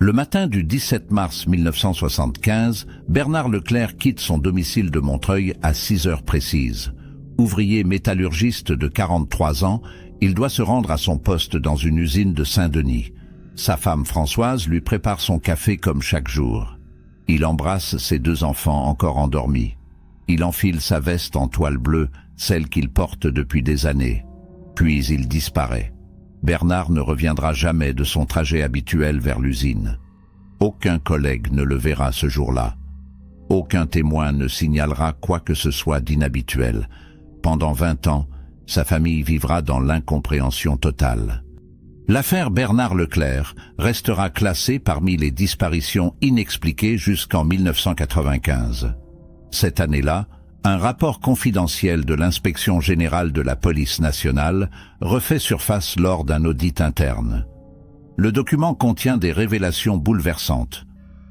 Le matin du 17 mars 1975, Bernard Leclerc quitte son domicile de Montreuil à 6 heures précises. Ouvrier métallurgiste de 43 ans, il doit se rendre à son poste dans une usine de Saint-Denis. Sa femme Françoise lui prépare son café comme chaque jour. Il embrasse ses 2 enfants encore endormis. Il enfile sa veste en toile bleue, celle qu'il porte depuis des années. Puis il disparaît. Bernard ne reviendra jamais de son trajet habituel vers l'usine. Aucun collègue ne le verra ce jour-là. Aucun témoin ne signalera quoi que ce soit d'inhabituel. Pendant 20 ans, sa famille vivra dans l'incompréhension totale. L'affaire Bernard Leclerc restera classée parmi les disparitions inexpliquées jusqu'en 1995. Cette année-là, un rapport confidentiel de l'Inspection générale de la police nationale refait surface lors d'un audit interne. Le document contient des révélations bouleversantes.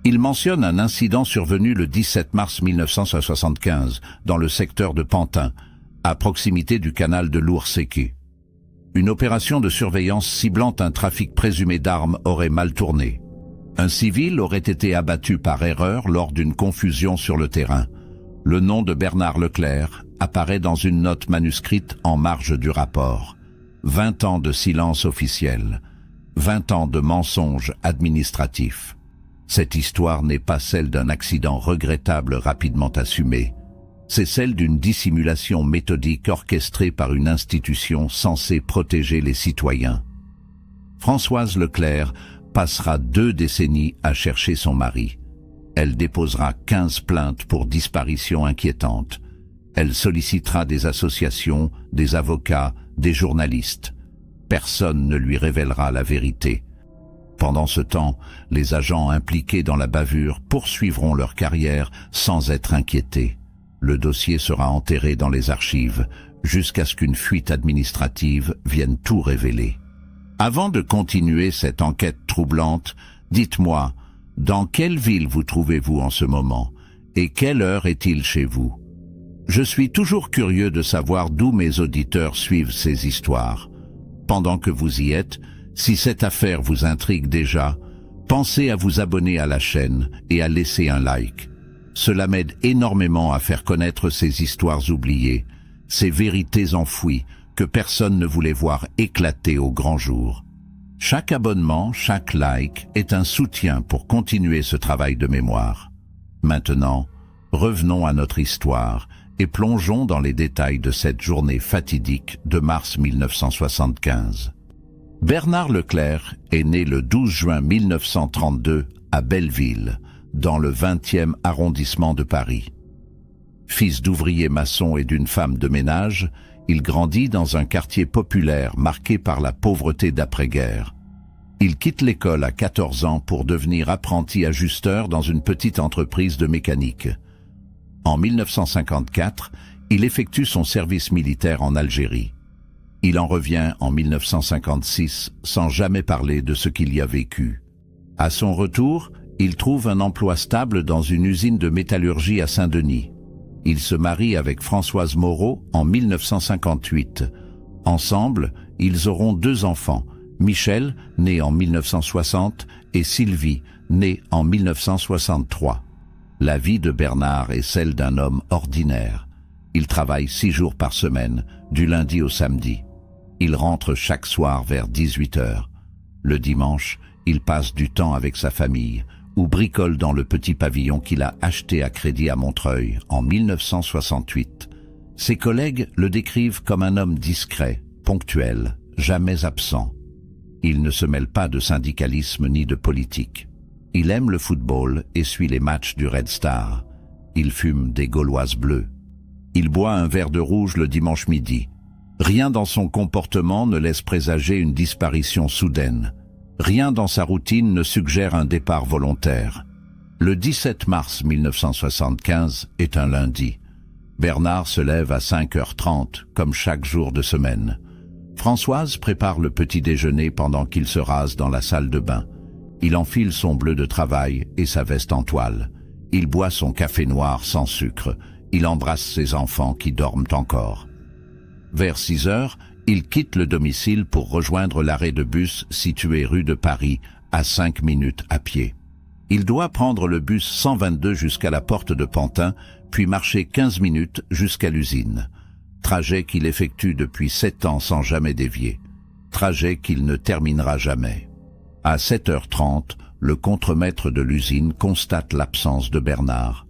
Il mentionne un incident survenu le 17 mars 1975 dans le secteur de Pantin, à proximité du canal de l'Ours-Sécu. Une opération de surveillance ciblant un trafic présumé d'armes aurait mal tourné. Un civil aurait été abattu par erreur lors d'une confusion sur le terrain. Le nom de Bernard Leclerc apparaît dans une note manuscrite en marge du rapport. 20 ans de silence officiel, 20 ans de mensonges administratifs. Cette histoire n'est pas celle d'un accident regrettable rapidement assumé. C'est celle d'une dissimulation méthodique orchestrée par une institution censée protéger les citoyens. Françoise Leclerc passera 2 décennies à chercher son mari. Elle déposera 15 plaintes pour disparition inquiétante. Elle sollicitera des associations, des avocats, des journalistes. Personne ne lui révélera la vérité. Pendant ce temps, les agents impliqués dans la bavure poursuivront leur carrière sans être inquiétés. Le dossier sera enterré dans les archives, jusqu'à ce qu'une fuite administrative vienne tout révéler. Avant de continuer cette enquête troublante, dites-moi, dans quelle ville vous trouvez-vous en ce moment, et quelle heure est-il chez vous? Je suis toujours curieux de savoir d'où mes auditeurs suivent ces histoires. Pendant que vous y êtes, si cette affaire vous intrigue déjà, pensez à vous abonner à la chaîne et à laisser un like. Cela m'aide énormément à faire connaître ces histoires oubliées, ces vérités enfouies que personne ne voulait voir éclater au grand jour. Chaque abonnement, chaque like est un soutien pour continuer ce travail de mémoire. Maintenant, revenons à notre histoire et plongeons dans les détails de cette journée fatidique de mars 1975. Bernard Leclerc est né le 12 juin 1932 à Belleville, dans le 20e arrondissement de Paris. Fils d'ouvrier maçon et d'une femme de ménage, il grandit dans un quartier populaire marqué par la pauvreté d'après-guerre. Il quitte l'école à 14 ans pour devenir apprenti ajusteur dans une petite entreprise de mécanique. En 1954, il effectue son service militaire en Algérie. Il en revient en 1956 sans jamais parler de ce qu'il y a vécu. À son retour, il trouve un emploi stable dans une usine de métallurgie à Saint-Denis. Il se marie avec Françoise Moreau en 1958. Ensemble, ils auront 2 enfants, Michel, né en 1960, et Sylvie, née en 1963. La vie de Bernard est celle d'un homme ordinaire. Il travaille 6 jours par semaine, du lundi au samedi. Il rentre chaque soir vers 18 heures. Le dimanche, il passe du temps avec sa famille, ou bricole dans le petit pavillon qu'il a acheté à crédit à Montreuil en 1968. Ses collègues le décrivent comme un homme discret, ponctuel, jamais absent. Il ne se mêle pas de syndicalisme ni de politique. Il aime le football et suit les matchs du Red Star. Il fume des Gauloises bleues. Il boit un verre de rouge le dimanche midi. Rien dans son comportement ne laisse présager une disparition soudaine. Rien dans sa routine ne suggère un départ volontaire. Le 17 mars 1975 est un lundi. Bernard se lève à 5h30, comme chaque jour de semaine. Françoise prépare le petit déjeuner pendant qu'il se rase dans la salle de bain. Il enfile son bleu de travail et sa veste en toile. Il boit son café noir sans sucre. Il embrasse ses enfants qui dorment encore. Vers 6 heures, il quitte le domicile pour rejoindre l'arrêt de bus situé rue de Paris, à 5 minutes à pied. Il doit prendre le bus 122 jusqu'à la porte de Pantin, puis marcher 15 minutes jusqu'à l'usine. Trajet qu'il effectue depuis 7 ans sans jamais dévier. Trajet qu'il ne terminera jamais. À 7h30, le contremaître de l'usine constate l'absence de Bernard.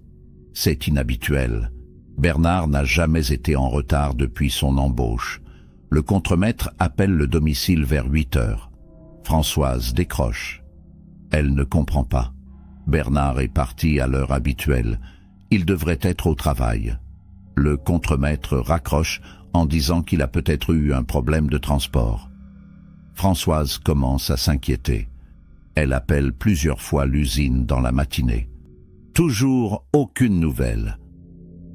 C'est inhabituel. Bernard n'a jamais été en retard depuis son embauche. Le contremaître appelle le domicile vers 8h. Françoise décroche. Elle ne comprend pas. Bernard est parti à l'heure habituelle. Il devrait être au travail. Le contremaître raccroche en disant qu'il a peut-être eu un problème de transport. Françoise commence à s'inquiéter. Elle appelle plusieurs fois l'usine dans la matinée. Toujours aucune nouvelle.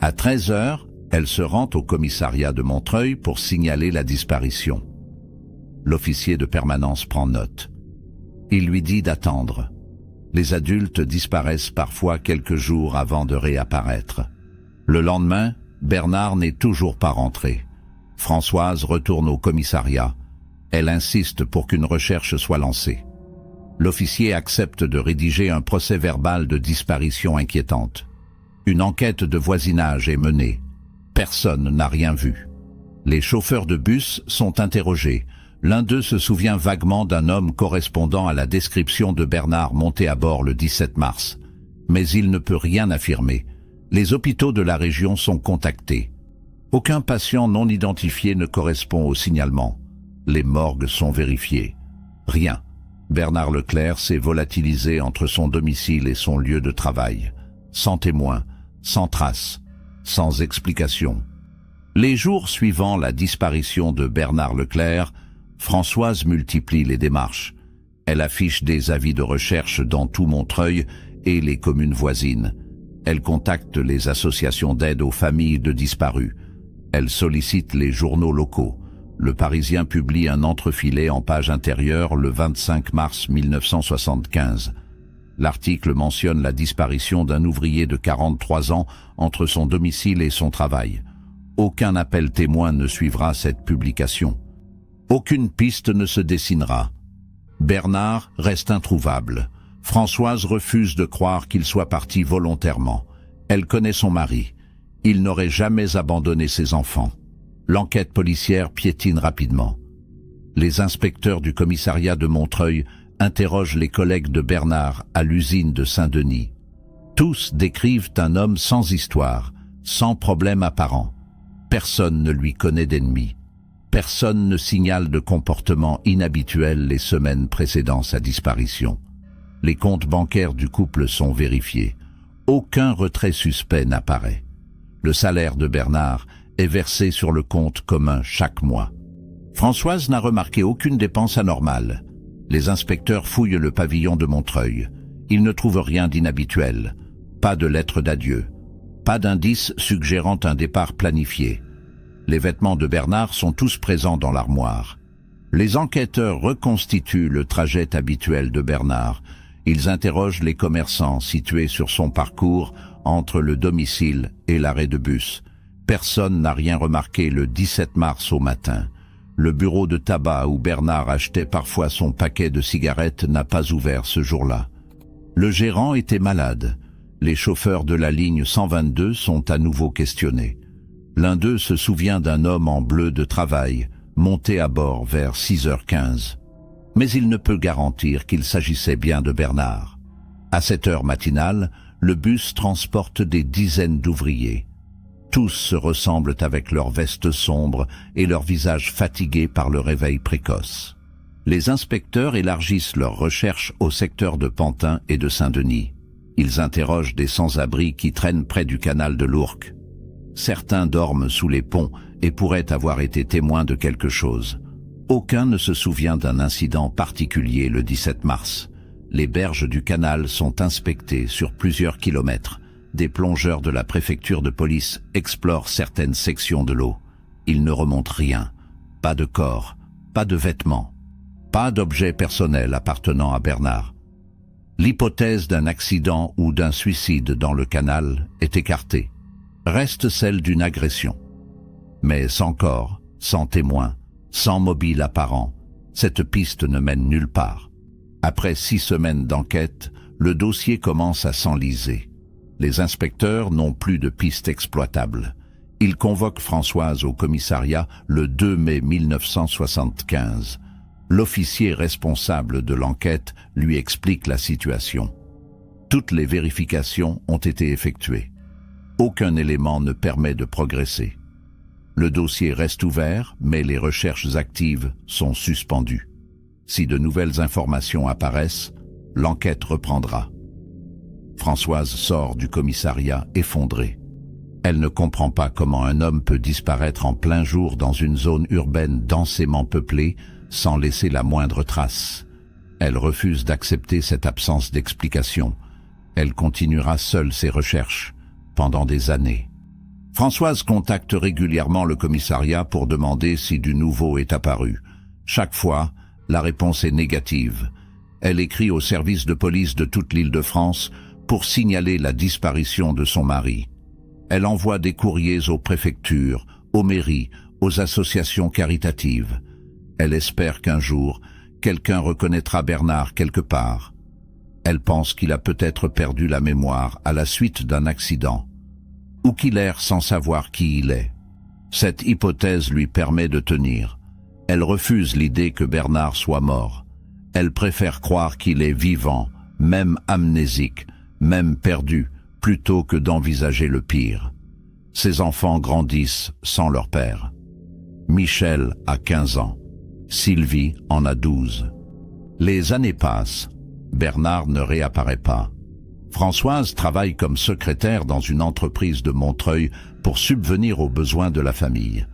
À 13h, elle se rend au commissariat de Montreuil pour signaler la disparition. L'officier de permanence prend note. Il lui dit d'attendre. Les adultes disparaissent parfois quelques jours avant de réapparaître. Le lendemain, Bernard n'est toujours pas rentré. Françoise retourne au commissariat. Elle insiste pour qu'une recherche soit lancée. L'officier accepte de rédiger un procès-verbal de disparition inquiétante. Une enquête de voisinage est menée. Personne n'a rien vu. Les chauffeurs de bus sont interrogés. L'un d'eux se souvient vaguement d'un homme correspondant à la description de Bernard monté à bord le 17 mars. Mais il ne peut rien affirmer. Les hôpitaux de la région sont contactés. Aucun patient non identifié ne correspond au signalement. Les morgues sont vérifiées. Rien. Bernard Leclerc s'est volatilisé entre son domicile et son lieu de travail. Sans témoin, sans trace, sans explication. Les jours suivant la disparition de Bernard Leclerc, Françoise multiplie les démarches. Elle affiche des avis de recherche dans tout Montreuil et les communes voisines. Elle contacte les associations d'aide aux familles de disparus. Elle sollicite les journaux locaux. Le Parisien publie un entrefilet en page intérieure le 25 mars 1975. L'article mentionne la disparition d'un ouvrier de 43 ans entre son domicile et son travail. Aucun appel témoin ne suivra cette publication. Aucune piste ne se dessinera. Bernard reste introuvable. Françoise refuse de croire qu'il soit parti volontairement. Elle connaît son mari. Il n'aurait jamais abandonné ses enfants. L'enquête policière piétine rapidement. Les inspecteurs du commissariat de Montreuil interrogent les collègues de Bernard à l'usine de Saint-Denis. Tous décrivent un homme sans histoire, sans problème apparent. Personne ne lui connaît d'ennemis. Personne ne signale de comportement inhabituel les semaines précédant sa disparition. Les comptes bancaires du couple sont vérifiés. Aucun retrait suspect n'apparaît. Le salaire de Bernard est versé sur le compte commun chaque mois. Françoise n'a remarqué aucune dépense anormale. Les inspecteurs fouillent le pavillon de Montreuil. Ils ne trouvent rien d'inhabituel. Pas de lettre d'adieu. Pas d'indice suggérant un départ planifié. Les vêtements de Bernard sont tous présents dans l'armoire. Les enquêteurs reconstituent le trajet habituel de Bernard. Ils interrogent les commerçants situés sur son parcours entre le domicile et l'arrêt de bus. Personne n'a rien remarqué le 17 mars au matin. Le bureau de tabac où Bernard achetait parfois son paquet de cigarettes n'a pas ouvert ce jour-là. Le gérant était malade. Les chauffeurs de la ligne 122 sont à nouveau questionnés. L'un d'eux se souvient d'un homme en bleu de travail, monté à bord vers 6h15. Mais il ne peut garantir qu'il s'agissait bien de Bernard. À 7h matinale, le bus transporte des dizaines d'ouvriers. Tous se ressemblent avec leurs vestes sombres et leurs visages fatigués par le réveil précoce. Les inspecteurs élargissent leurs recherches au secteur de Pantin et de Saint-Denis. Ils interrogent des sans-abri qui traînent près du canal de l'Ourcq. Certains dorment sous les ponts et pourraient avoir été témoins de quelque chose. Aucun ne se souvient d'un incident particulier le 17 mars. Les berges du canal sont inspectées sur plusieurs kilomètres. Des plongeurs de la préfecture de police explorent certaines sections de l'eau. Ils ne remontent rien. Pas de corps, pas de vêtements, pas d'objets personnels appartenant à Bernard. L'hypothèse d'un accident ou d'un suicide dans le canal est écartée. Reste celle d'une agression. Mais sans corps, sans témoin, sans mobile apparent, cette piste ne mène nulle part. Après 6 semaines d'enquête, le dossier commence à s'enliser. Les inspecteurs n'ont plus de pistes exploitables. Ils convoquent Françoise au commissariat le 2 mai 1975. L'officier responsable de l'enquête lui explique la situation. Toutes les vérifications ont été effectuées. Aucun élément ne permet de progresser. Le dossier reste ouvert, mais les recherches actives sont suspendues. Si de nouvelles informations apparaissent, l'enquête reprendra. Françoise sort du commissariat effondrée. Elle ne comprend pas comment un homme peut disparaître en plein jour dans une zone urbaine densément peuplée sans laisser la moindre trace. Elle refuse d'accepter cette absence d'explication. Elle continuera seule ses recherches pendant des années. Françoise contacte régulièrement le commissariat pour demander si du nouveau est apparu. Chaque fois, la réponse est négative. Elle écrit au service de police de toute l'Île-de-France pour signaler la disparition de son mari. Elle envoie des courriers aux préfectures, aux mairies, aux associations caritatives. Elle espère qu'un jour, quelqu'un reconnaîtra Bernard quelque part. Elle pense qu'il a peut-être perdu la mémoire à la suite d'un accident, ou qu'il erre sans savoir qui il est. Cette hypothèse lui permet de tenir. Elle refuse l'idée que Bernard soit mort. Elle préfère croire qu'il est vivant, même amnésique, même perdu, plutôt que d'envisager le pire. Ses enfants grandissent sans leur père. Michel a 15 ans. Sylvie en a 12. Les années passent. Bernard ne réapparaît pas. Françoise travaille comme secrétaire dans une entreprise de Montreuil pour subvenir aux besoins de la famille.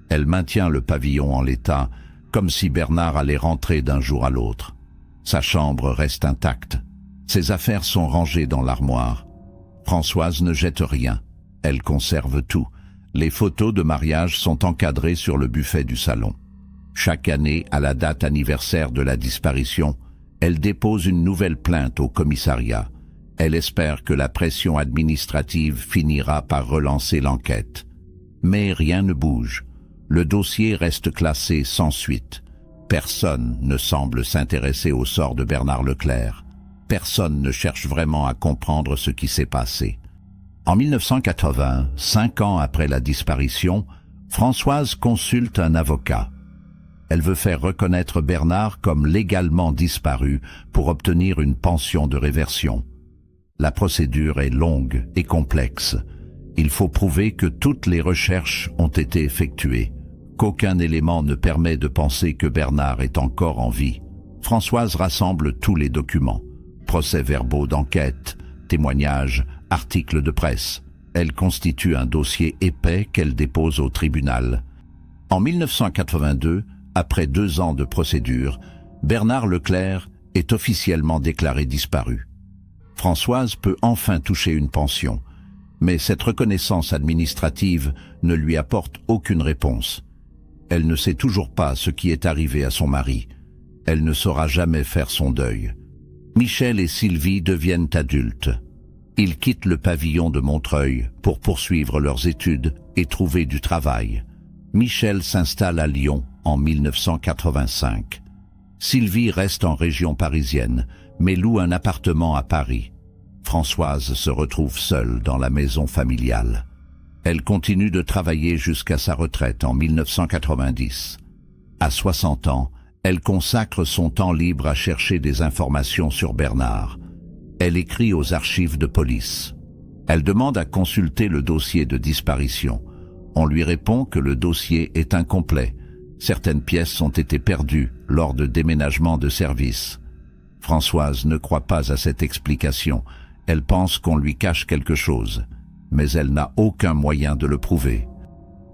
Elle maintient le pavillon en l'état, comme si Bernard allait rentrer d'un jour à l'autre. Sa chambre reste intacte. Ses affaires sont rangées dans l'armoire. Françoise ne jette rien. Elle conserve tout. Les photos de mariage sont encadrées sur le buffet du salon. Chaque année, à la date anniversaire de la disparition, elle dépose une nouvelle plainte au commissariat. Elle espère que la pression administrative finira par relancer l'enquête. Mais rien ne bouge. Le dossier reste classé sans suite. Personne ne semble s'intéresser au sort de Bernard Leclerc. Personne ne cherche vraiment à comprendre ce qui s'est passé. En 1980, 5 ans après la disparition, Françoise consulte un avocat. Elle veut faire reconnaître Bernard comme légalement disparu pour obtenir une pension de réversion. La procédure est longue et complexe. Il faut prouver que toutes les recherches ont été effectuées, qu'aucun élément ne permet de penser que Bernard est encore en vie. Françoise rassemble tous les documents, procès-verbaux d'enquête, témoignages, articles de presse. Elle constitue un dossier épais qu'elle dépose au tribunal. En 1982, après 2 ans de procédure, Bernard Leclerc est officiellement déclaré disparu. Françoise peut enfin toucher une pension, mais cette reconnaissance administrative ne lui apporte aucune réponse. Elle ne sait toujours pas ce qui est arrivé à son mari. Elle ne saura jamais faire son deuil. Michel et Sylvie deviennent adultes. Ils quittent le pavillon de Montreuil pour poursuivre leurs études et trouver du travail. Michel s'installe à Lyon en 1985. Sylvie reste en région parisienne, mais loue un appartement à Paris. Françoise se retrouve seule dans la maison familiale. Elle continue de travailler jusqu'à sa retraite en 1990. À 60 ans, elle consacre son temps libre à chercher des informations sur Bernard. Elle écrit aux archives de police. Elle demande à consulter le dossier de disparition. On lui répond que le dossier est incomplet. Certaines pièces ont été perdues lors de déménagements de service. Françoise ne croit pas à cette explication. Elle pense qu'on lui cache quelque chose, mais elle n'a aucun moyen de le prouver.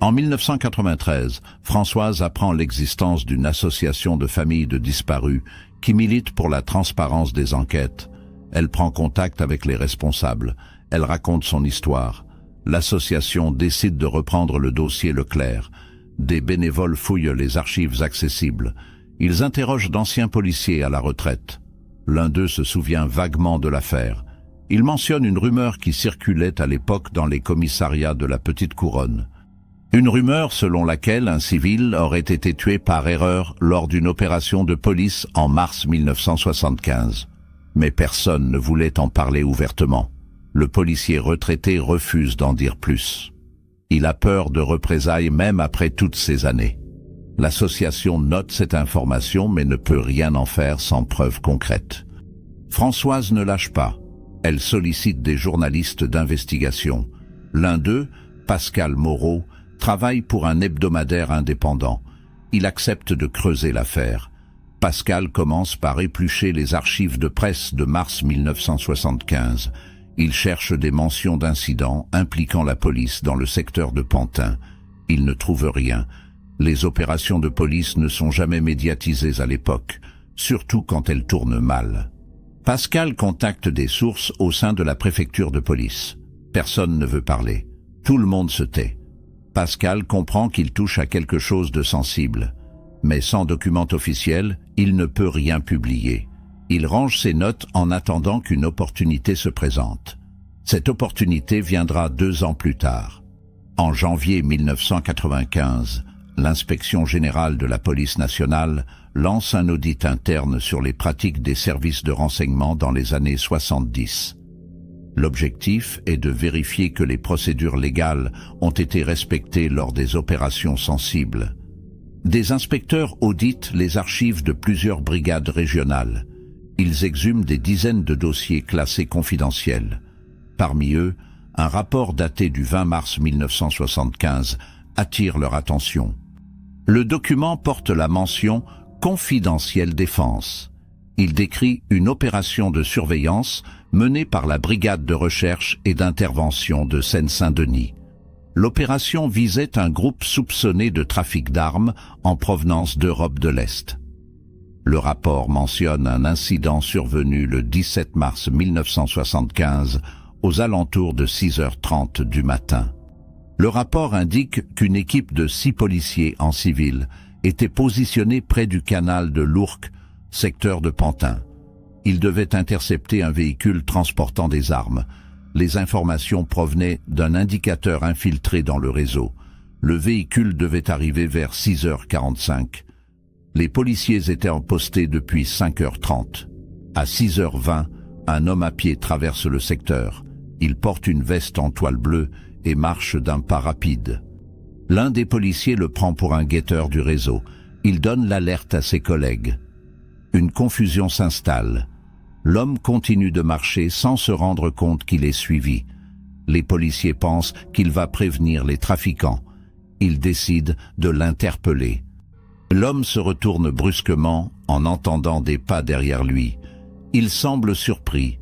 En 1993, Françoise apprend l'existence d'une association de familles de disparus qui milite pour la transparence des enquêtes. Elle prend contact avec les responsables. Elle raconte son histoire. L'association décide de reprendre le dossier Leclerc. Des bénévoles fouillent les archives accessibles. Ils interrogent d'anciens policiers à la retraite. L'un d'eux se souvient vaguement de l'affaire. Il mentionne une rumeur qui circulait à l'époque dans les commissariats de la Petite Couronne. Une rumeur selon laquelle un civil aurait été tué par erreur lors d'une opération de police en mars 1975. Mais personne ne voulait en parler ouvertement. Le policier retraité refuse d'en dire plus. Il a peur de représailles même après toutes ces années. L'association note cette information mais ne peut rien en faire sans preuve concrète. Françoise ne lâche pas. Elle sollicite des journalistes d'investigation. L'un d'eux, Pascal Moreau, travaille pour un hebdomadaire indépendant. Il accepte de creuser l'affaire. Pascal commence par éplucher les archives de presse de mars 1975. Il cherche des mentions d'incidents impliquant la police dans le secteur de Pantin. Il ne trouve rien. Les opérations de police ne sont jamais médiatisées à l'époque, surtout quand elles tournent mal. Pascal contacte des sources au sein de la préfecture de police. Personne ne veut parler. Tout le monde se tait. Pascal comprend qu'il touche à quelque chose de sensible. Mais sans document officiel, il ne peut rien publier. Il range ses notes en attendant qu'une opportunité se présente. Cette opportunité viendra 2 ans plus tard. En janvier 1995, l'Inspection générale de la police nationale lance un audit interne sur les pratiques des services de renseignement dans les années 70. L'objectif est de vérifier que les procédures légales ont été respectées lors des opérations sensibles. Des inspecteurs auditent les archives de plusieurs brigades régionales. Ils exhument des dizaines de dossiers classés confidentiels. Parmi eux, un rapport daté du 20 mars 1975 attire leur attention. Le document porte la mention « Confidentielle défense ». Il décrit une opération de surveillance menée par la brigade de recherche et d'intervention de Seine-Saint-Denis. L'opération visait un groupe soupçonné de trafic d'armes en provenance d'Europe de l'Est. Le rapport mentionne un incident survenu le 17 mars 1975 aux alentours de 6h30 du matin. Le rapport indique qu'une équipe de 6 policiers en civil était positionnée près du canal de l'Ourcq, secteur de Pantin. Ils devaient intercepter un véhicule transportant des armes. Les informations provenaient d'un indicateur infiltré dans le réseau. Le véhicule devait arriver vers 6h45. Les policiers étaient postés depuis 5h30. À 6h20, un homme à pied traverse le secteur. Il porte une veste en toile bleue et marche d'un pas rapide. L'un des policiers le prend pour un guetteur du réseau. Il donne l'alerte à ses collègues. Une confusion s'installe. L'homme continue de marcher sans se rendre compte qu'il est suivi. Les policiers pensent qu'il va prévenir les trafiquants. Ils décident de l'interpeller. L'homme se retourne brusquement en entendant des pas derrière lui. Il semble surpris.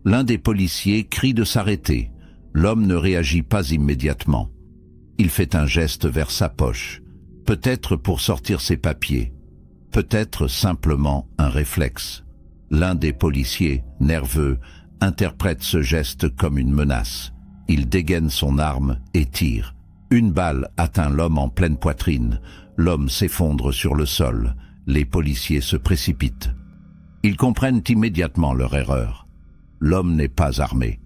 L'un des policiers crie de s'arrêter. L'homme ne réagit pas immédiatement. Il fait un geste vers sa poche, peut-être pour sortir ses papiers, peut-être simplement un réflexe. L'un des policiers, nerveux, interprète ce geste comme une menace. Il dégaine son arme et tire. Une balle atteint l'homme en pleine poitrine. L'homme s'effondre sur le sol. Les policiers se précipitent. Ils comprennent immédiatement leur erreur. L'homme n'est pas armé.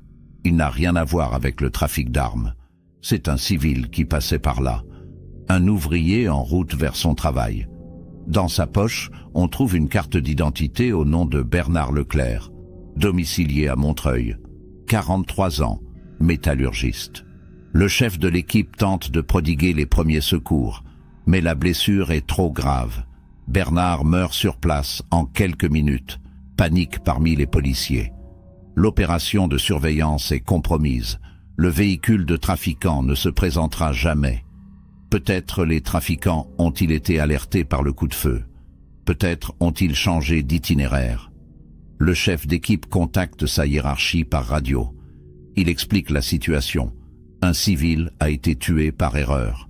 Il n'a rien à voir avec le trafic d'armes. C'est un civil qui passait par là. Un ouvrier en route vers son travail. Dans sa poche, on trouve une carte d'identité au nom de Bernard Leclerc, domicilié à Montreuil, 43 ans, métallurgiste. Le chef de l'équipe tente de prodiguer les premiers secours, mais la blessure est trop grave. Bernard meurt sur place en quelques minutes, panique parmi les policiers. L'opération de surveillance est compromise. Le véhicule de trafiquants ne se présentera jamais. Peut-être les trafiquants ont-ils été alertés par le coup de feu. Peut-être ont-ils changé d'itinéraire. Le chef d'équipe contacte sa hiérarchie par radio. Il explique la situation. Un civil a été tué par erreur.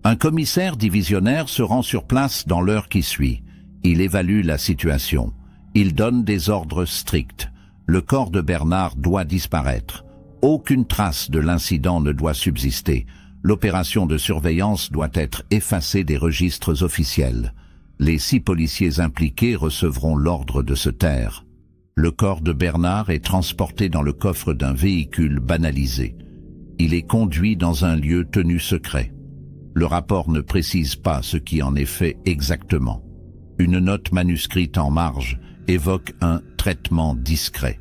Un commissaire divisionnaire se rend sur place dans l'heure qui suit. Il évalue la situation. Il donne des ordres stricts. Le corps de Bernard doit disparaître. Aucune trace de l'incident ne doit subsister. L'opération de surveillance doit être effacée des registres officiels. Les 6 policiers impliqués recevront l'ordre de se taire. Le corps de Bernard est transporté dans le coffre d'un véhicule banalisé. Il est conduit dans un lieu tenu secret. Le rapport ne précise pas ce qui en est fait exactement. Une note manuscrite en marge évoque un traitement discret.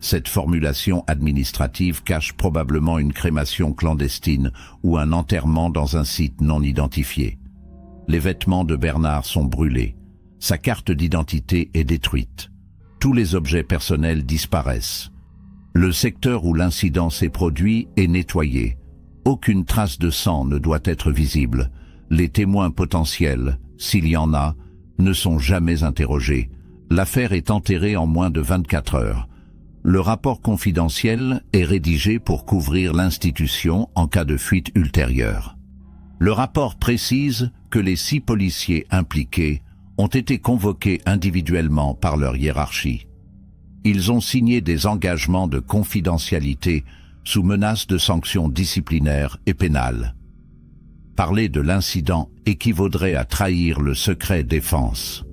Cette formulation administrative cache probablement une crémation clandestine ou un enterrement dans un site non identifié. Les vêtements de Bernard sont brûlés. Sa carte d'identité est détruite. Tous les objets personnels disparaissent. Le secteur où l'incident s'est produit est nettoyé. Aucune trace de sang ne doit être visible. Les témoins potentiels, s'il y en a, ne sont jamais interrogés. L'affaire est enterrée en moins de 24 heures. Le rapport confidentiel est rédigé pour couvrir l'institution en cas de fuite ultérieure. Le rapport précise que les 6 policiers impliqués ont été convoqués individuellement par leur hiérarchie. Ils ont signé des engagements de confidentialité sous menace de sanctions disciplinaires et pénales. Parler de l'incident équivaudrait à trahir le secret défense.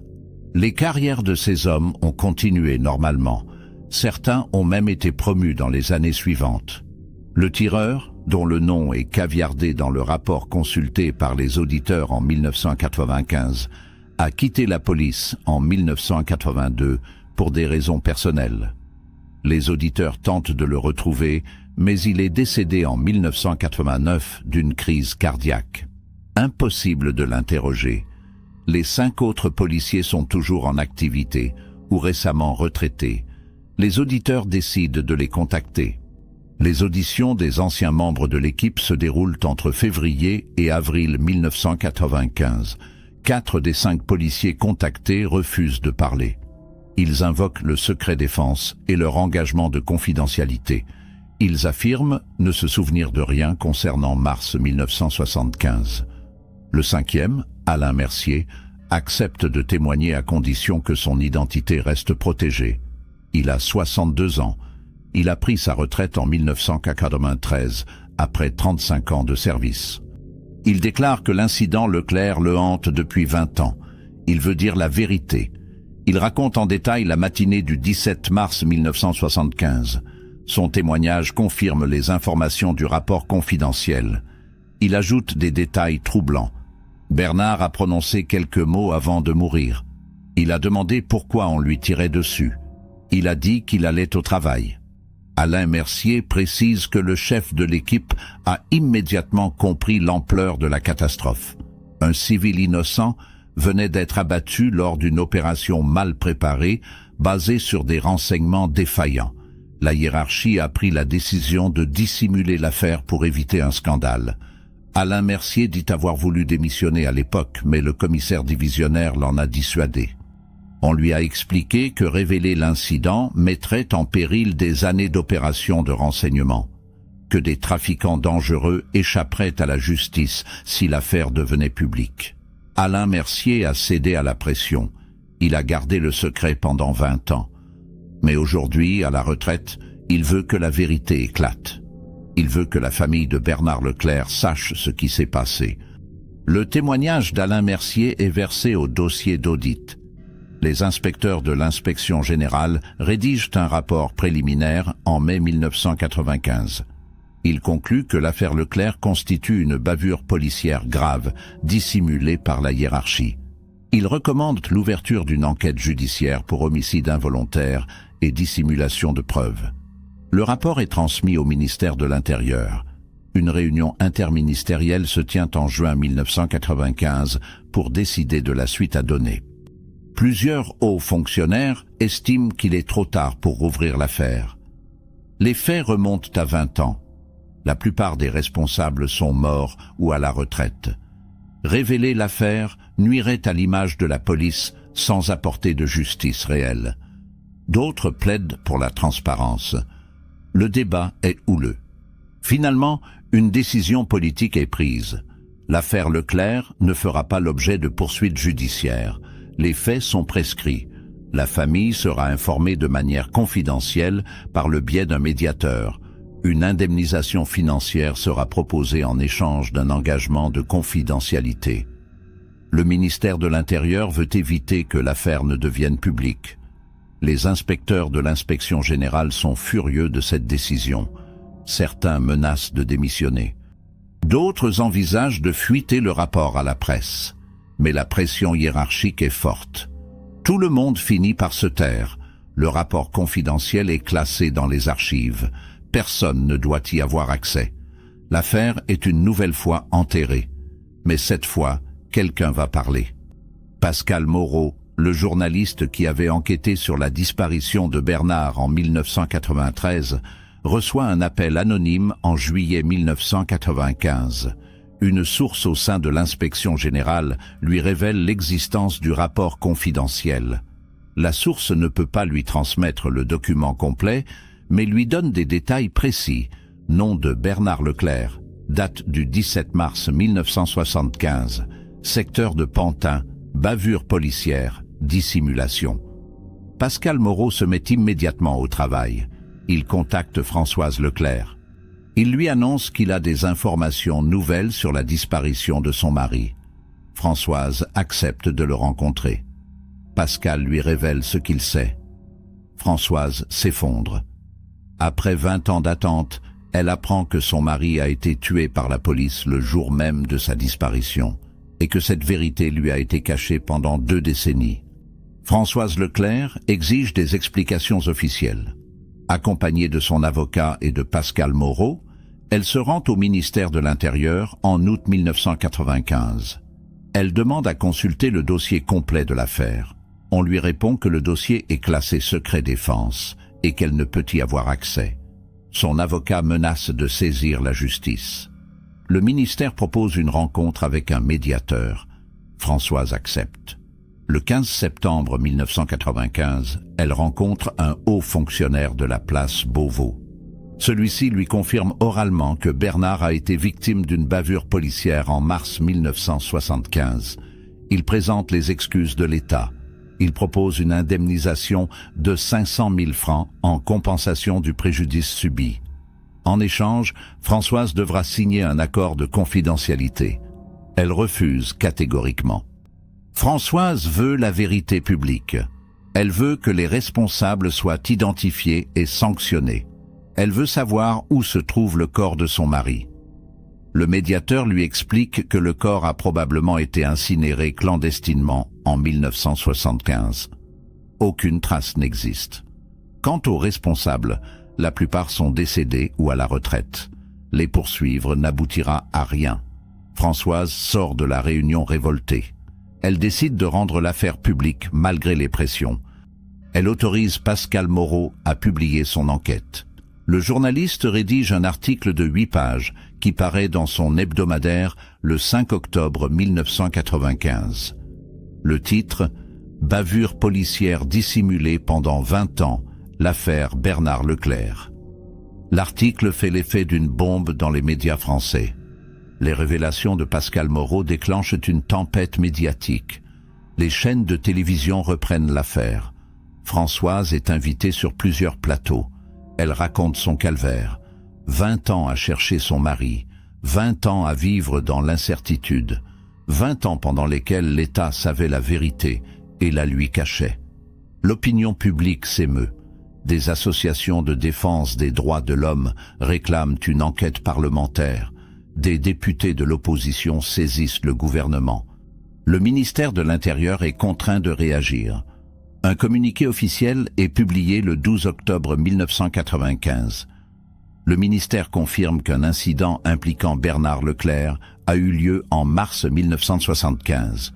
Les carrières de ces hommes ont continué normalement. Certains ont même été promus dans les années suivantes. Le tireur, dont le nom est caviardé dans le rapport consulté par les auditeurs en 1995, a quitté la police en 1982 pour des raisons personnelles. Les auditeurs tentent de le retrouver, mais il est décédé en 1989 d'une crise cardiaque. Impossible de l'interroger. Les 5 autres policiers sont toujours en activité ou récemment retraités. Les auditeurs décident de les contacter. Les auditions des anciens membres de l'équipe se déroulent entre février et avril 1995. 4 des 5 policiers contactés refusent de parler. Ils invoquent le secret défense et leur engagement de confidentialité. Ils affirment ne se souvenir de rien concernant mars 1975. Le 5e, Alain Mercier, accepte de témoigner à condition que son identité reste protégée. Il a 62 ans. Il a pris sa retraite en 1993, après 35 ans de service. Il déclare que l'incident Leclerc le hante depuis 20 ans. Il veut dire la vérité. Il raconte en détail la matinée du 17 mars 1975. Son témoignage confirme les informations du rapport confidentiel. Il ajoute des détails troublants. Bernard a prononcé quelques mots avant de mourir. Il a demandé pourquoi on lui tirait dessus. Il a dit qu'il allait au travail. Alain Mercier précise que le chef de l'équipe a immédiatement compris l'ampleur de la catastrophe. Un civil innocent venait d'être abattu lors d'une opération mal préparée, basée sur des renseignements défaillants. La hiérarchie a pris la décision de dissimuler l'affaire pour éviter un scandale. Alain Mercier dit avoir voulu démissionner à l'époque, mais le commissaire divisionnaire l'en a dissuadé. On lui a expliqué que révéler l'incident mettrait en péril des années d'opérations de renseignement, que des trafiquants dangereux échapperaient à la justice si l'affaire devenait publique. Alain Mercier a cédé à la pression. Il a gardé le secret pendant 20 ans. Mais aujourd'hui, à la retraite, il veut que la vérité éclate. Il veut que la famille de Bernard Leclerc sache ce qui s'est passé. Le témoignage d'Alain Mercier est versé au dossier d'audit. Les inspecteurs de l'inspection générale rédigent un rapport préliminaire en mai 1995. Ils concluent que l'affaire Leclerc constitue une bavure policière grave, dissimulée par la hiérarchie. Ils recommandent l'ouverture d'une enquête judiciaire pour homicide involontaire et dissimulation de preuves. Le rapport est transmis au ministère de l'Intérieur. Une réunion interministérielle se tient en juin 1995 pour décider de la suite à donner. Plusieurs hauts fonctionnaires estiment qu'il est trop tard pour rouvrir l'affaire. Les faits remontent à 20 ans. La plupart des responsables sont morts ou à la retraite. Révéler l'affaire nuirait à l'image de la police sans apporter de justice réelle. D'autres plaident pour la transparence. Le débat est houleux. Finalement, une décision politique est prise. L'affaire Leclerc ne fera pas l'objet de poursuites judiciaires. Les faits sont prescrits. La famille sera informée de manière confidentielle par le biais d'un médiateur. Une indemnisation financière sera proposée en échange d'un engagement de confidentialité. Le ministère de l'Intérieur veut éviter que l'affaire ne devienne publique. Les inspecteurs de l'inspection générale sont furieux de cette décision. Certains menacent de démissionner. D'autres envisagent de fuiter le rapport à la presse. Mais la pression hiérarchique est forte. Tout le monde finit par se taire. Le rapport confidentiel est classé dans les archives. Personne ne doit y avoir accès. L'affaire est une nouvelle fois enterrée. Mais cette fois, quelqu'un va parler. Pascal Moreau, le journaliste qui avait enquêté sur la disparition de Bernard en 1993, reçoit un appel anonyme en juillet 1995. Une source au sein de l'inspection générale lui révèle l'existence du rapport confidentiel. La source ne peut pas lui transmettre le document complet, mais lui donne des détails précis. Nom de Bernard Leclerc, date du 17 mars 1975, secteur de Pantin, bavure policière, dissimulation. Pascal Moreau se met immédiatement au travail. Il contacte Françoise Leclerc. Il lui annonce qu'il a des informations nouvelles sur la disparition de son mari. Françoise accepte de le rencontrer. Pascal lui révèle ce qu'il sait. Françoise s'effondre. Après 20 ans d'attente, elle apprend que son mari a été tué par la police le jour même de sa disparition et que cette vérité lui a été cachée pendant 2 décennies. Françoise Leclerc exige des explications officielles. Accompagnée de son avocat et de Pascal Moreau, elle se rend au ministère de l'Intérieur en août 1995. Elle demande à consulter le dossier complet de l'affaire. On lui répond que le dossier est classé secret défense et qu'elle ne peut y avoir accès. Son avocat menace de saisir la justice. Le ministère propose une rencontre avec un médiateur. Françoise accepte. Le 15 septembre 1995, elle rencontre un haut fonctionnaire de la place Beauvau. Celui-ci lui confirme oralement que Bernard a été victime d'une bavure policière en mars 1975. Il présente les excuses de l'État. Il propose une indemnisation de 500 000 francs en compensation du préjudice subi. En échange, Françoise devra signer un accord de confidentialité. Elle refuse catégoriquement. Françoise veut la vérité publique. Elle veut que les responsables soient identifiés et sanctionnés. Elle veut savoir où se trouve le corps de son mari. Le médiateur lui explique que le corps a probablement été incinéré clandestinement en 1975. Aucune trace n'existe. Quant aux responsables, la plupart sont décédés ou à la retraite. Les poursuivre n'aboutira à rien. Françoise sort de la réunion révoltée. Elle décide de rendre l'affaire publique malgré les pressions. Elle autorise Pascal Moreau à publier son enquête. Le journaliste rédige un article de 8 pages qui paraît dans son hebdomadaire le 5 octobre 1995. Le titre « Bavure policière dissimulée pendant 20 ans, l'affaire Bernard Leclerc ». L'article fait l'effet d'une bombe dans les médias français. Les révélations de Pascal Moreau déclenchent une tempête médiatique. Les chaînes de télévision reprennent l'affaire. Françoise est invitée sur plusieurs plateaux. Elle raconte son calvaire. 20 ans à chercher son mari, 20 ans à vivre dans l'incertitude, 20 ans pendant lesquels l'État savait la vérité et la lui cachait. L'opinion publique s'émeut. Des associations de défense des droits de l'homme réclament une enquête parlementaire. Des députés de l'opposition saisissent le gouvernement. Le ministère de l'Intérieur est contraint de réagir. Un communiqué officiel est publié le 12 octobre 1995. Le ministère confirme qu'un incident impliquant Bernard Leclerc a eu lieu en mars 1975.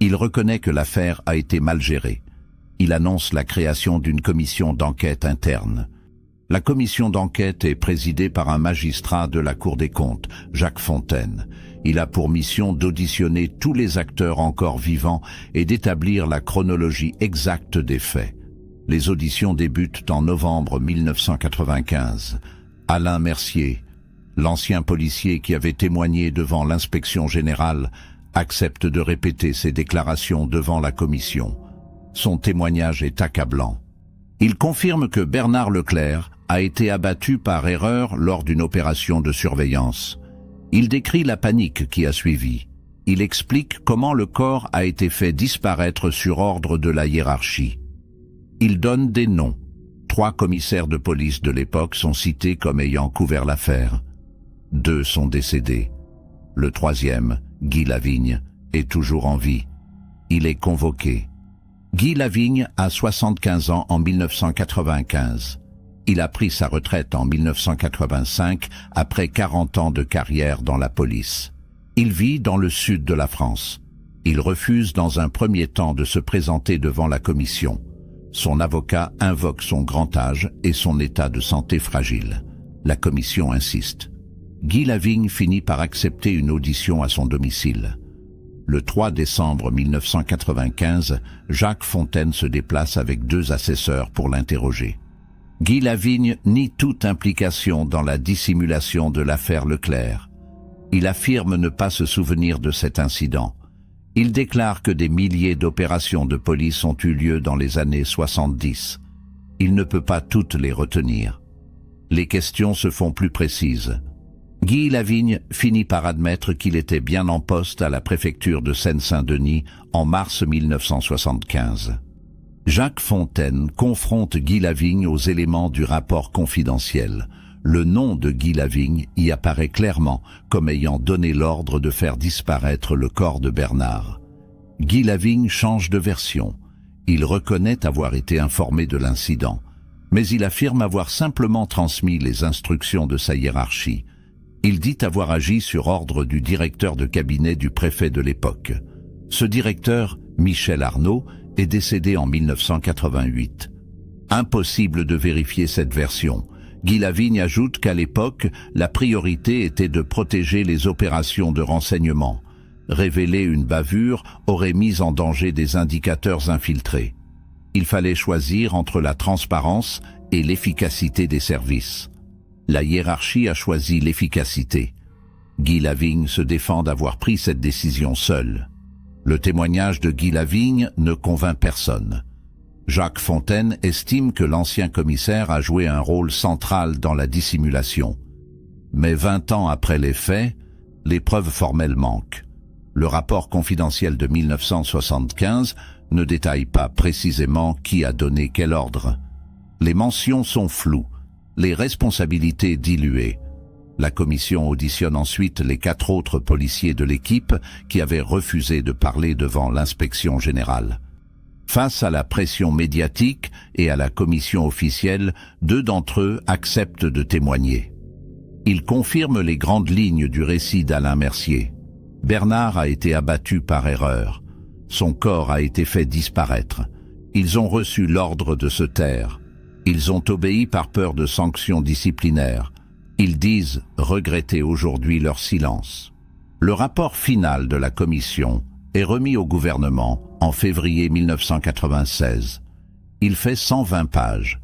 Il reconnaît que l'affaire a été mal gérée. Il annonce la création d'une commission d'enquête interne. La commission d'enquête est présidée par un magistrat de la Cour des comptes, Jacques Fontaine. Il a pour mission d'auditionner tous les acteurs encore vivants et d'établir la chronologie exacte des faits. Les auditions débutent en novembre 1995. Alain Mercier, l'ancien policier qui avait témoigné devant l'inspection générale, accepte de répéter ses déclarations devant la commission. Son témoignage est accablant. Il confirme que Bernard Leclerc a été abattu par erreur lors d'une opération de surveillance. Il décrit la panique qui a suivi. Il explique comment le corps a été fait disparaître sur ordre de la hiérarchie. Il donne des noms. 3 commissaires de police de l'époque sont cités comme ayant couvert l'affaire. 2 sont décédés. Le troisième, Guy Lavigne, est toujours en vie. Il est convoqué. Guy Lavigne a 75 ans en 1995. Il a pris sa retraite en 1985 après 40 ans de carrière dans la police. Il vit dans le sud de la France. Il refuse dans un premier temps de se présenter devant la commission. Son avocat invoque son grand âge et son état de santé fragile. La commission insiste. Guy Lavigne finit par accepter une audition à son domicile. Le 3 décembre 1995, Jacques Fontaine se déplace avec 2 assesseurs pour l'interroger. Guy Lavigne nie toute implication dans la dissimulation de l'affaire Leclerc. Il affirme ne pas se souvenir de cet incident. Il déclare que des milliers d'opérations de police ont eu lieu dans les années 70. Il ne peut pas toutes les retenir. Les questions se font plus précises. Guy Lavigne finit par admettre qu'il était bien en poste à la préfecture de Seine-Saint-Denis en mars 1975. Jacques Fontaine confronte Guy Lavigne aux éléments du rapport confidentiel. Le nom de Guy Lavigne y apparaît clairement comme ayant donné l'ordre de faire disparaître le corps de Bernard. Guy Lavigne change de version. Il reconnaît avoir été informé de l'incident, mais il affirme avoir simplement transmis les instructions de sa hiérarchie. Il dit avoir agi sur ordre du directeur de cabinet du préfet de l'époque. Ce directeur, Michel Arnaud, est décédé en 1988. Impossible de vérifier cette version. Guy Lavigne ajoute qu'à l'époque, la priorité était de protéger les opérations de renseignement. Révéler une bavure aurait mis en danger des indicateurs infiltrés. Il fallait choisir entre la transparence et l'efficacité des services. La hiérarchie a choisi l'efficacité. Guy Lavigne se défend d'avoir pris cette décision seul. Le témoignage de Guy Lavigne ne convainc personne. Jacques Fontaine estime que l'ancien commissaire a joué un rôle central dans la dissimulation. Mais 20 ans après les faits, les preuves formelles manquent. Le rapport confidentiel de 1975 ne détaille pas précisément qui a donné quel ordre. Les mentions sont floues, les responsabilités diluées. La commission auditionne ensuite les 4 autres policiers de l'équipe qui avaient refusé de parler devant l'inspection générale. Face à la pression médiatique et à la commission officielle, 2 d'entre eux acceptent de témoigner. Ils confirment les grandes lignes du récit d'Alain Mercier. Bernard a été abattu par erreur. Son corps a été fait disparaître. Ils ont reçu l'ordre de se taire. Ils ont obéi par peur de sanctions disciplinaires. Ils disent regretter aujourd'hui leur silence. Le rapport final de la commission est remis au gouvernement en février 1996. Il fait 120 pages.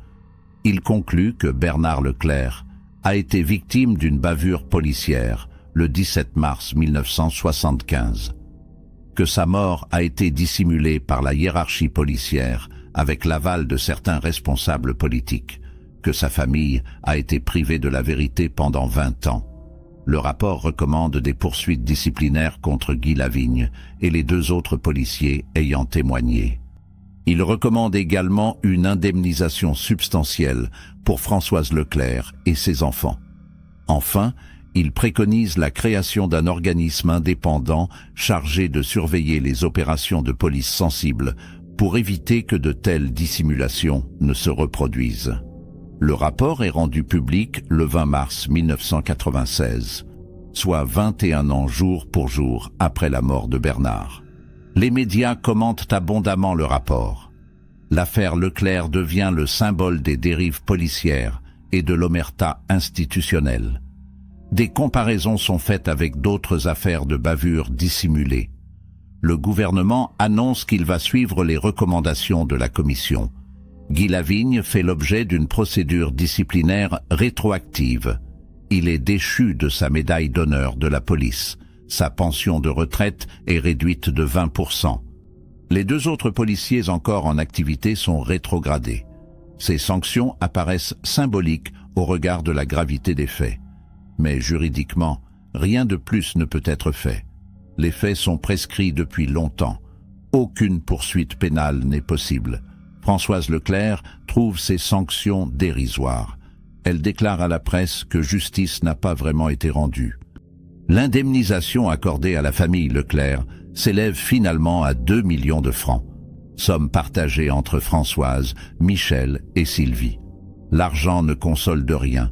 Il conclut que Bernard Leclerc a été victime d'une bavure policière le 17 mars 1975. Que sa mort a été dissimulée par la hiérarchie policière avec l'aval de certains responsables politiques, que sa famille a été privée de la vérité pendant 20 ans. Le rapport recommande des poursuites disciplinaires contre Guy Lavigne et les 2 autres policiers ayant témoigné. Il recommande également une indemnisation substantielle pour Françoise Leclerc et ses enfants. Enfin, il préconise la création d'un organisme indépendant chargé de surveiller les opérations de police sensibles pour éviter que de telles dissimulations ne se reproduisent. Le rapport est rendu public le 20 mars 1996, soit 21 ans jour pour jour après la mort de Bernard. Les médias commentent abondamment le rapport. L'affaire Leclerc devient le symbole des dérives policières et de l'omerta institutionnelle. Des comparaisons sont faites avec d'autres affaires de bavures dissimulées. Le gouvernement annonce qu'il va suivre les recommandations de la commission. Guy Lavigne fait l'objet d'une procédure disciplinaire rétroactive. Il est déchu de sa médaille d'honneur de la police. Sa pension de retraite est réduite de 20%. Les 2 autres policiers encore en activité sont rétrogradés. Ces sanctions apparaissent symboliques au regard de la gravité des faits. Mais juridiquement, rien de plus ne peut être fait. Les faits sont prescrits depuis longtemps. Aucune poursuite pénale n'est possible. Françoise Leclerc trouve ces sanctions dérisoires. Elle déclare à la presse que justice n'a pas vraiment été rendue. L'indemnisation accordée à la famille Leclerc s'élève finalement à 2 millions de francs, somme partagée entre Françoise, Michel et Sylvie. L'argent ne console de rien.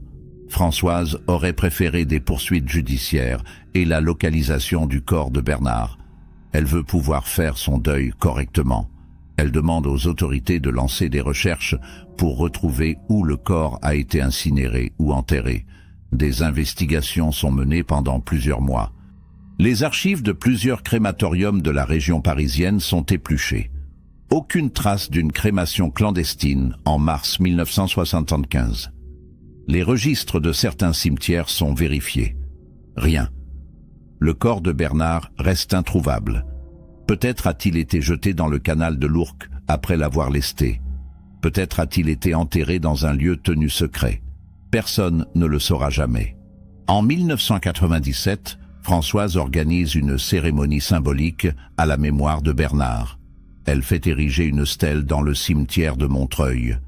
Françoise aurait préféré des poursuites judiciaires et la localisation du corps de Bernard. Elle veut pouvoir faire son deuil correctement. Elle demande aux autorités de lancer des recherches pour retrouver où le corps a été incinéré ou enterré. Des investigations sont menées pendant plusieurs mois. Les archives de plusieurs crématoriums de la région parisienne sont épluchées. Aucune trace d'une crémation clandestine en mars 1975. Les registres de certains cimetières sont vérifiés. Rien. Le corps de Bernard reste introuvable. Peut-être a-t-il été jeté dans le canal de l'Ourcq après l'avoir lesté. Peut-être a-t-il été enterré dans un lieu tenu secret. Personne ne le saura jamais. En 1997, Françoise organise une cérémonie symbolique à la mémoire de Bernard. Elle fait ériger une stèle dans le cimetière de Montreuil.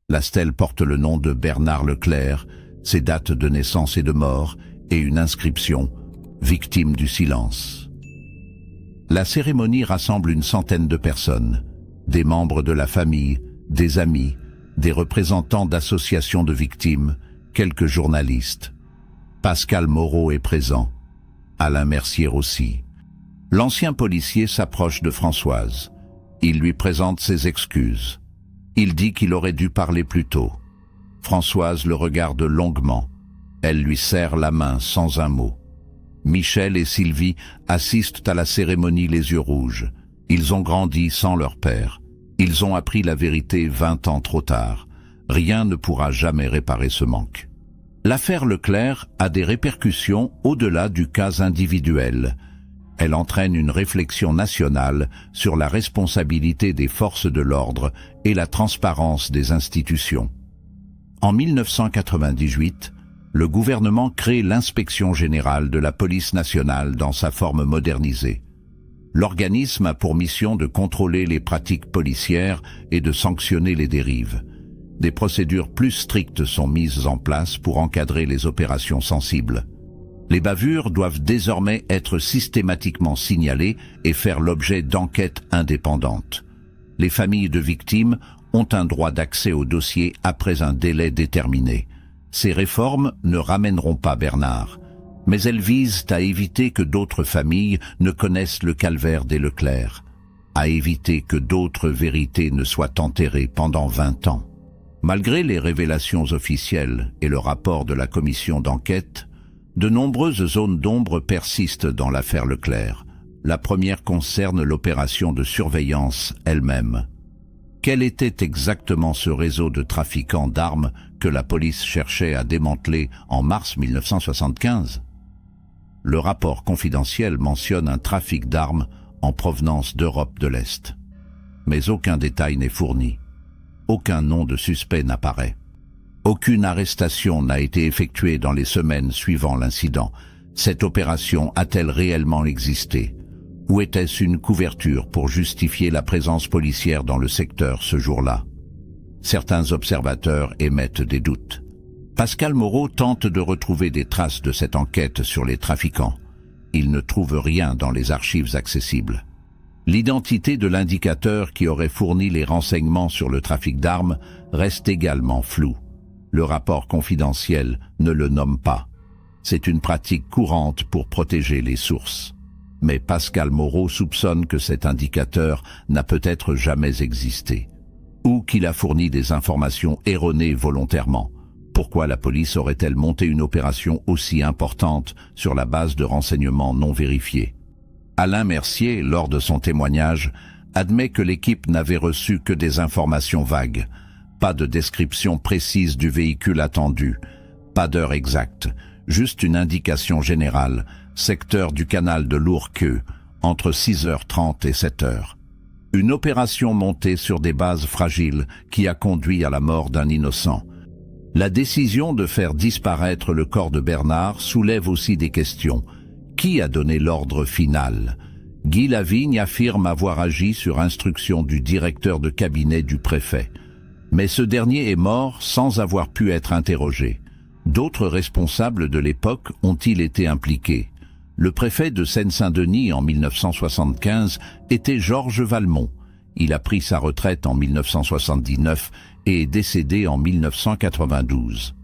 La stèle porte le nom de Bernard Leclerc, ses dates de naissance et de mort, et une inscription « Victime du silence ». La cérémonie rassemble une centaine de personnes, des membres de la famille, des amis, des représentants d'associations de victimes, quelques journalistes. Pascal Moreau est présent, Alain Mercier aussi. L'ancien policier s'approche de Françoise. Il lui présente ses excuses. Il dit qu'il aurait dû parler plus tôt. Françoise le regarde longuement. Elle lui serre la main sans un mot. Michel et Sylvie assistent à la cérémonie les yeux rouges. Ils ont grandi sans leur père. Ils ont appris la vérité 20 ans trop tard. Rien ne pourra jamais réparer ce manque. L'affaire Leclerc a des répercussions au-delà du cas individuel. Elle entraîne une réflexion nationale sur la responsabilité des forces de l'ordre et la transparence des institutions. En 1998, le gouvernement crée l'Inspection générale de la police nationale dans sa forme modernisée. L'organisme a pour mission de contrôler les pratiques policières et de sanctionner les dérives. Des procédures plus strictes sont mises en place pour encadrer les opérations sensibles. Les bavures doivent désormais être systématiquement signalées et faire l'objet d'enquêtes indépendantes. Les familles de victimes ont un droit d'accès au dossier après un délai déterminé. Ces réformes ne ramèneront pas Bernard, mais elles visent à éviter que d'autres familles ne connaissent le calvaire des Leclerc, à éviter que d'autres vérités ne soient enterrées pendant 20 ans. Malgré les révélations officielles et le rapport de la commission d'enquête, de nombreuses zones d'ombre persistent dans l'affaire Leclerc. La première concerne l'opération de surveillance elle-même. Quel était exactement ce réseau de trafiquants d'armes que la police cherchait à démanteler en mars 1975 ? Le rapport confidentiel mentionne un trafic d'armes en provenance d'Europe de l'Est. Mais aucun détail n'est fourni. Aucun nom de suspect n'apparaît. Aucune arrestation n'a été effectuée dans les semaines suivant l'incident. Cette opération a-t-elle réellement existé ? Ou était-ce une couverture pour justifier la présence policière dans le secteur ce jour-là ? Certains observateurs émettent des doutes. Pascal Moreau tente de retrouver des traces de cette enquête sur les trafiquants. Il ne trouve rien dans les archives accessibles. L'identité de l'indicateur qui aurait fourni les renseignements sur le trafic d'armes reste également floue. Le rapport confidentiel ne le nomme pas. C'est une pratique courante pour protéger les sources. Mais Pascal Moreau soupçonne que cet indicateur n'a peut-être jamais existé, ou qu'il a fourni des informations erronées volontairement. Pourquoi la police aurait-elle monté une opération aussi importante sur la base de renseignements non vérifiés ? Alain Mercier, lors de son témoignage, admet que l'équipe n'avait reçu que des informations vagues, pas de description précise du véhicule attendu, pas d'heure exacte, juste une indication générale, secteur du canal de l'Ourcq, entre 6h30 et 7h. Une opération montée sur des bases fragiles qui a conduit à la mort d'un innocent. La décision de faire disparaître le corps de Bernard soulève aussi des questions. Qui a donné l'ordre final ? Guy Lavigne affirme avoir agi sur instruction du directeur de cabinet du préfet. Mais ce dernier est mort sans avoir pu être interrogé. D'autres responsables de l'époque ont-ils été impliqués ? Le préfet de Seine-Saint-Denis en 1975 était Georges Valmont. Il a pris sa retraite en 1979 et est décédé en 1992.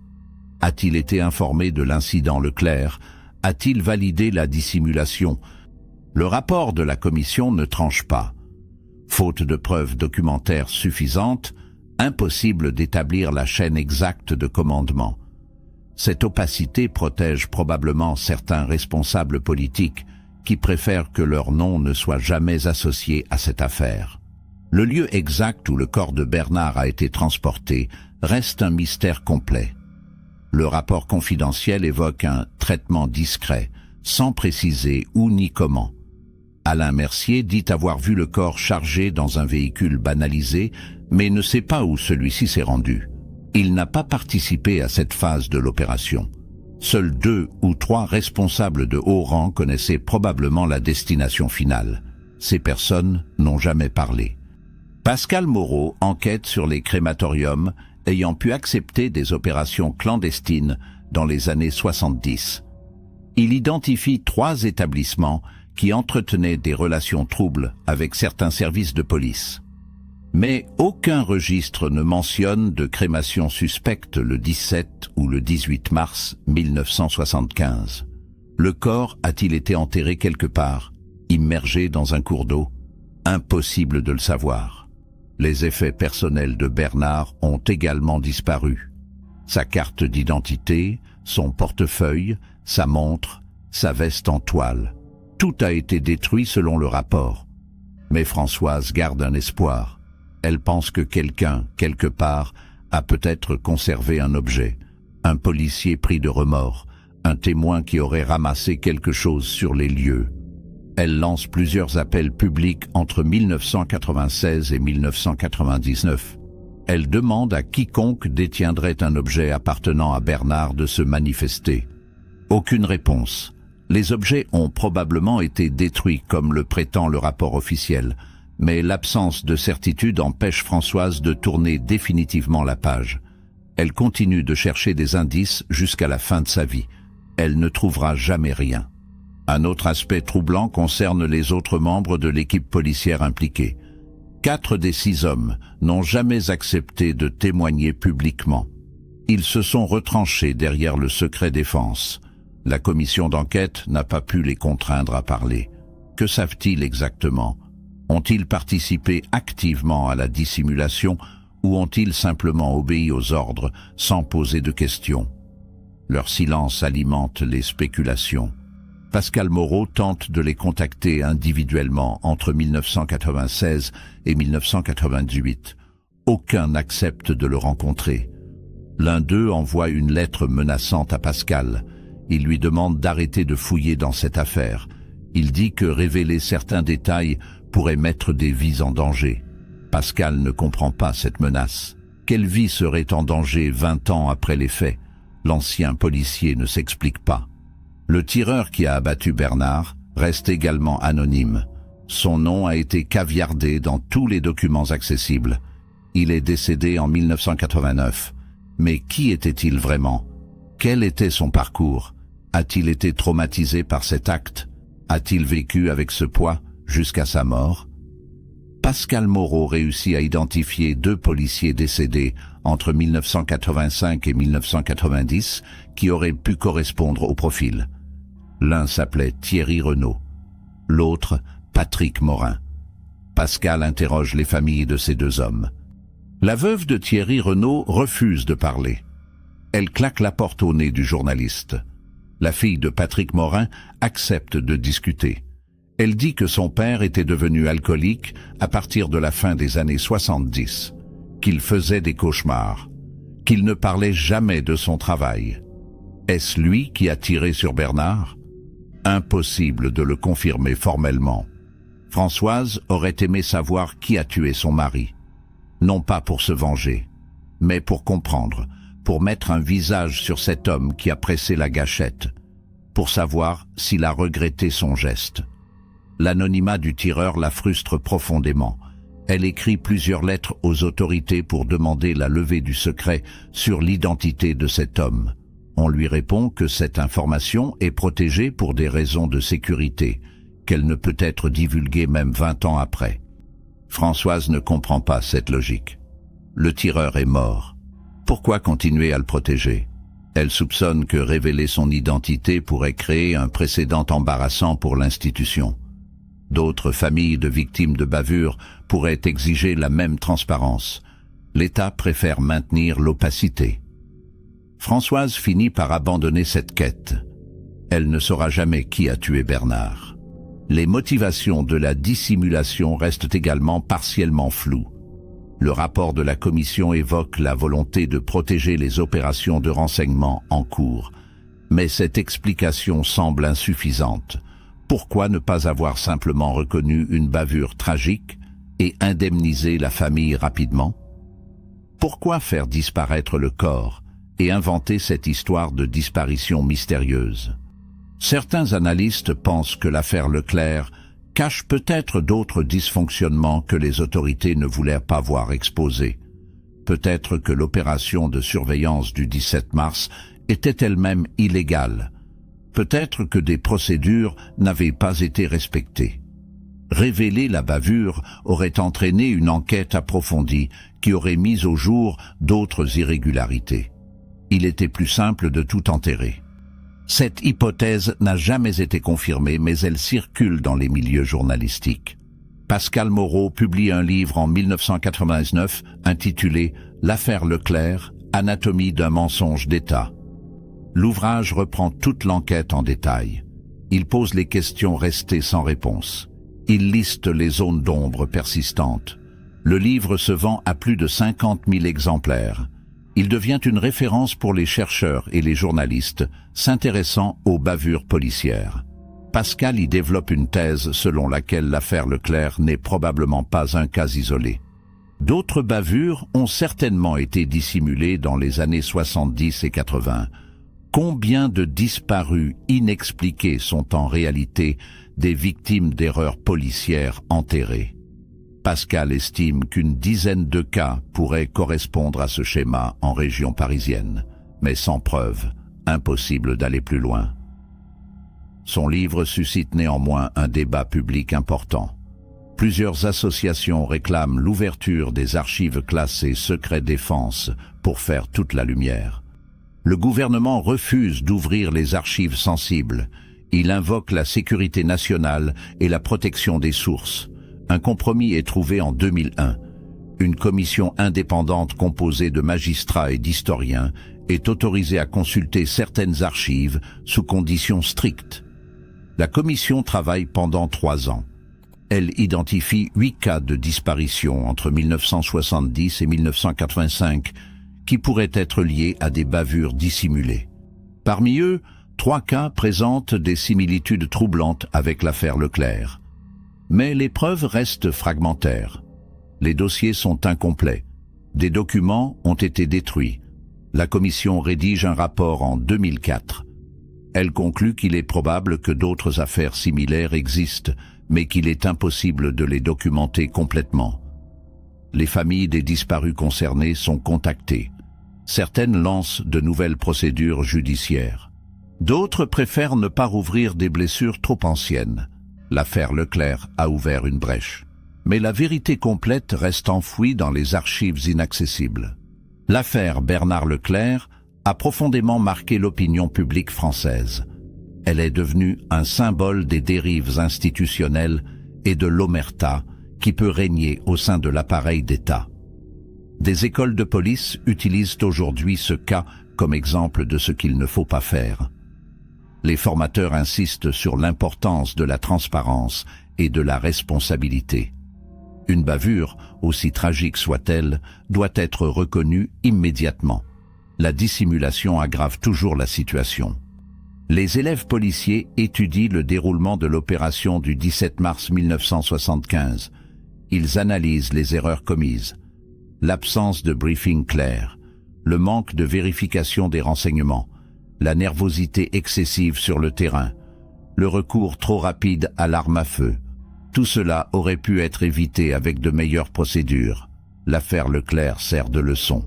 A-t-il été informé de l'incident Leclerc? A-t-il validé la dissimulation? Le rapport de la commission ne tranche pas. Faute de preuves documentaires suffisantes, impossible d'établir la chaîne exacte de commandement. Cette opacité protège probablement certains responsables politiques qui préfèrent que leur nom ne soit jamais associé à cette affaire. Le lieu exact où le corps de Bernard a été transporté reste un mystère complet. Le rapport confidentiel évoque un traitement discret, sans préciser où ni comment. Alain Mercier dit avoir vu le corps chargé dans un véhicule banalisé, mais ne sait pas où celui-ci s'est rendu. Il n'a pas participé à cette phase de l'opération. Seuls 2 ou 3 responsables de haut rang connaissaient probablement la destination finale. Ces personnes n'ont jamais parlé. Pascal Moreau enquête sur les crématoriums ayant pu accepter des opérations clandestines dans les années 70. Il identifie 3 établissements qui entretenaient des relations troubles avec certains services de police. Mais aucun registre ne mentionne de crémation suspecte le 17 ou le 18 mars 1975. Le corps a-t-il été enterré quelque part, immergé dans un cours d'eau? Impossible de le savoir. Les effets personnels de Bernard ont également disparu. Sa carte d'identité, son portefeuille, sa montre, sa veste en toile. Tout a été détruit selon le rapport. Mais Françoise garde un espoir. Elle pense que quelqu'un, quelque part, a peut-être conservé un objet. Un policier pris de remords, un témoin qui aurait ramassé quelque chose sur les lieux. Elle lance plusieurs appels publics entre 1996 et 1999. Elle demande à quiconque détiendrait un objet appartenant à Bernard de se manifester. Aucune réponse. Les objets ont probablement été détruits comme le prétend le rapport officiel, mais l'absence de certitude empêche Françoise de tourner définitivement la page. Elle continue de chercher des indices jusqu'à la fin de sa vie. Elle ne trouvera jamais rien. Un autre aspect troublant concerne les autres membres de l'équipe policière impliquée. 4 des 6 hommes n'ont jamais accepté de témoigner publiquement. Ils se sont retranchés derrière le secret défense. La commission d'enquête n'a pas pu les contraindre à parler. Que savent-ils exactement? Ont-ils participé activement à la dissimulation ou ont-ils simplement obéi aux ordres sans poser de questions? Leur silence alimente les spéculations. Pascal Moreau tente de les contacter individuellement entre 1996 et 1998. Aucun n'accepte de le rencontrer. L'un d'eux envoie une lettre menaçante à Pascal. Il lui demande d'arrêter de fouiller dans cette affaire. Il dit que révéler certains détails pourrait mettre des vies en danger. Pascal ne comprend pas cette menace. Quelle vie serait en danger 20 ans après les faits? L'ancien policier ne s'explique pas. Le tireur qui a abattu Bernard reste également anonyme. Son nom a été caviardé dans tous les documents accessibles. Il est décédé en 1989. Mais qui était-il vraiment? Quel était son parcours? A-t-il été traumatisé par cet acte? A-t-il vécu avec ce poids jusqu'à sa mort? Pascal Moreau réussit à identifier 2 policiers décédés entre 1985 et 1990 qui auraient pu correspondre au profil. L'un s'appelait Thierry Renaud, l'autre Patrick Morin. Pascal interroge les familles de ces 2 hommes. La veuve de Thierry Renaud refuse de parler. Elle claque la porte au nez du journaliste. La fille de Patrick Morin accepte de discuter. Elle dit que son père était devenu alcoolique à partir de la fin des années 70, qu'il faisait des cauchemars, qu'il ne parlait jamais de son travail. Est-ce lui qui a tiré sur Bernard? Impossible de le confirmer formellement. Françoise aurait aimé savoir qui a tué son mari. Non pas pour se venger, mais pour comprendre, pour mettre un visage sur cet homme qui a pressé la gâchette, pour savoir s'il a regretté son geste. L'anonymat du tireur la frustre profondément. Elle écrit plusieurs lettres aux autorités pour demander la levée du secret sur l'identité de cet homme. on lui répond que cette information est protégée pour des raisons de sécurité, qu'elle ne peut être divulguée même 20 ans après. Françoise ne comprend pas cette logique. Le tireur est mort. Pourquoi continuer à le protéger? Elle soupçonne que révéler son identité pourrait créer un précédent embarrassant pour l'institution. D'autres familles de victimes de bavures pourraient exiger la même transparence. L'État préfère maintenir l'opacité. Françoise finit par abandonner cette quête. Elle ne saura jamais qui a tué Bernard. Les motivations de la dissimulation restent également partiellement floues. Le rapport de la commission évoque la volonté de protéger les opérations de renseignement en cours, mais cette explication semble insuffisante. Pourquoi ne pas avoir simplement reconnu une bavure tragique et indemnisé la famille rapidement? Pourquoi faire disparaître le corps et inventer cette histoire de disparition mystérieuse? Certains analystes pensent que l'affaire Leclerc cache peut-être d'autres dysfonctionnements que les autorités ne voulaient pas voir exposés. Peut-être que l'opération de surveillance du 17 mars était elle-même illégale. Peut-être que des procédures n'avaient pas été respectées. Révéler la bavure aurait entraîné une enquête approfondie qui aurait mis au jour d'autres irrégularités. Il était plus simple de tout enterrer. Cette hypothèse n'a jamais été confirmée, mais elle circule dans les milieux journalistiques. Pascal Moreau publie un livre en 1999 intitulé « L'affaire Leclerc, anatomie d'un mensonge d'État ». L'ouvrage reprend toute l'enquête en détail. Il pose les questions restées sans réponse. Il liste les zones d'ombre persistantes. Le livre se vend à plus de 50 000 exemplaires. Il devient une référence pour les chercheurs et les journalistes s'intéressant aux bavures policières. Pascal y développe une thèse selon laquelle l'affaire Leclerc n'est probablement pas un cas isolé. D'autres bavures ont certainement été dissimulées dans les années 70 et 80. Combien de disparus inexpliqués sont en réalité des victimes d'erreurs policières enterrées? Pascal estime qu'une dizaine de cas pourraient correspondre à ce schéma en région parisienne, mais sans preuve, impossible d'aller plus loin. Son livre suscite néanmoins un débat public important. Plusieurs associations réclament l'ouverture des archives classées secret défense pour faire toute la lumière. Le gouvernement refuse d'ouvrir les archives sensibles. Il invoque la sécurité nationale et la protection des sources. Un compromis est trouvé en 2001. Une commission indépendante composée de magistrats et d'historiens est autorisée à consulter certaines archives sous conditions strictes. La commission travaille pendant 3 ans. Elle identifie 8 cas de disparition entre 1970 et 1985 qui pourraient être liés à des bavures dissimulées. Parmi eux, 3 cas présentent des similitudes troublantes avec l'affaire Leclerc. Mais les preuves restent fragmentaires. Les dossiers sont incomplets. Des documents ont été détruits. La commission rédige un rapport en 2004. Elle conclut qu'il est probable que d'autres affaires similaires existent, mais qu'il est impossible de les documenter complètement. Les familles des disparus concernés sont contactées. Certaines lancent de nouvelles procédures judiciaires. D'autres préfèrent ne pas rouvrir des blessures trop anciennes. L'affaire Leclerc a ouvert une brèche. Mais la vérité complète reste enfouie dans les archives inaccessibles. L'affaire Bernard Leclerc a profondément marqué l'opinion publique française. Elle est devenue un symbole des dérives institutionnelles et de l'omerta qui peut régner au sein de l'appareil d'État. Des écoles de police utilisent aujourd'hui ce cas comme exemple de ce qu'il ne faut pas faire. Les formateurs insistent sur l'importance de la transparence et de la responsabilité. Une bavure, aussi tragique soit-elle, doit être reconnue immédiatement. La dissimulation aggrave toujours la situation. Les élèves policiers étudient le déroulement de l'opération du 17 mars 1975. Ils analysent les erreurs commises, l'absence de briefing clair, le manque de vérification des renseignements, la nervosité excessive sur le terrain, le recours trop rapide à l'arme à feu. Tout cela aurait pu être évité avec de meilleures procédures. L'affaire Leclerc sert de leçon.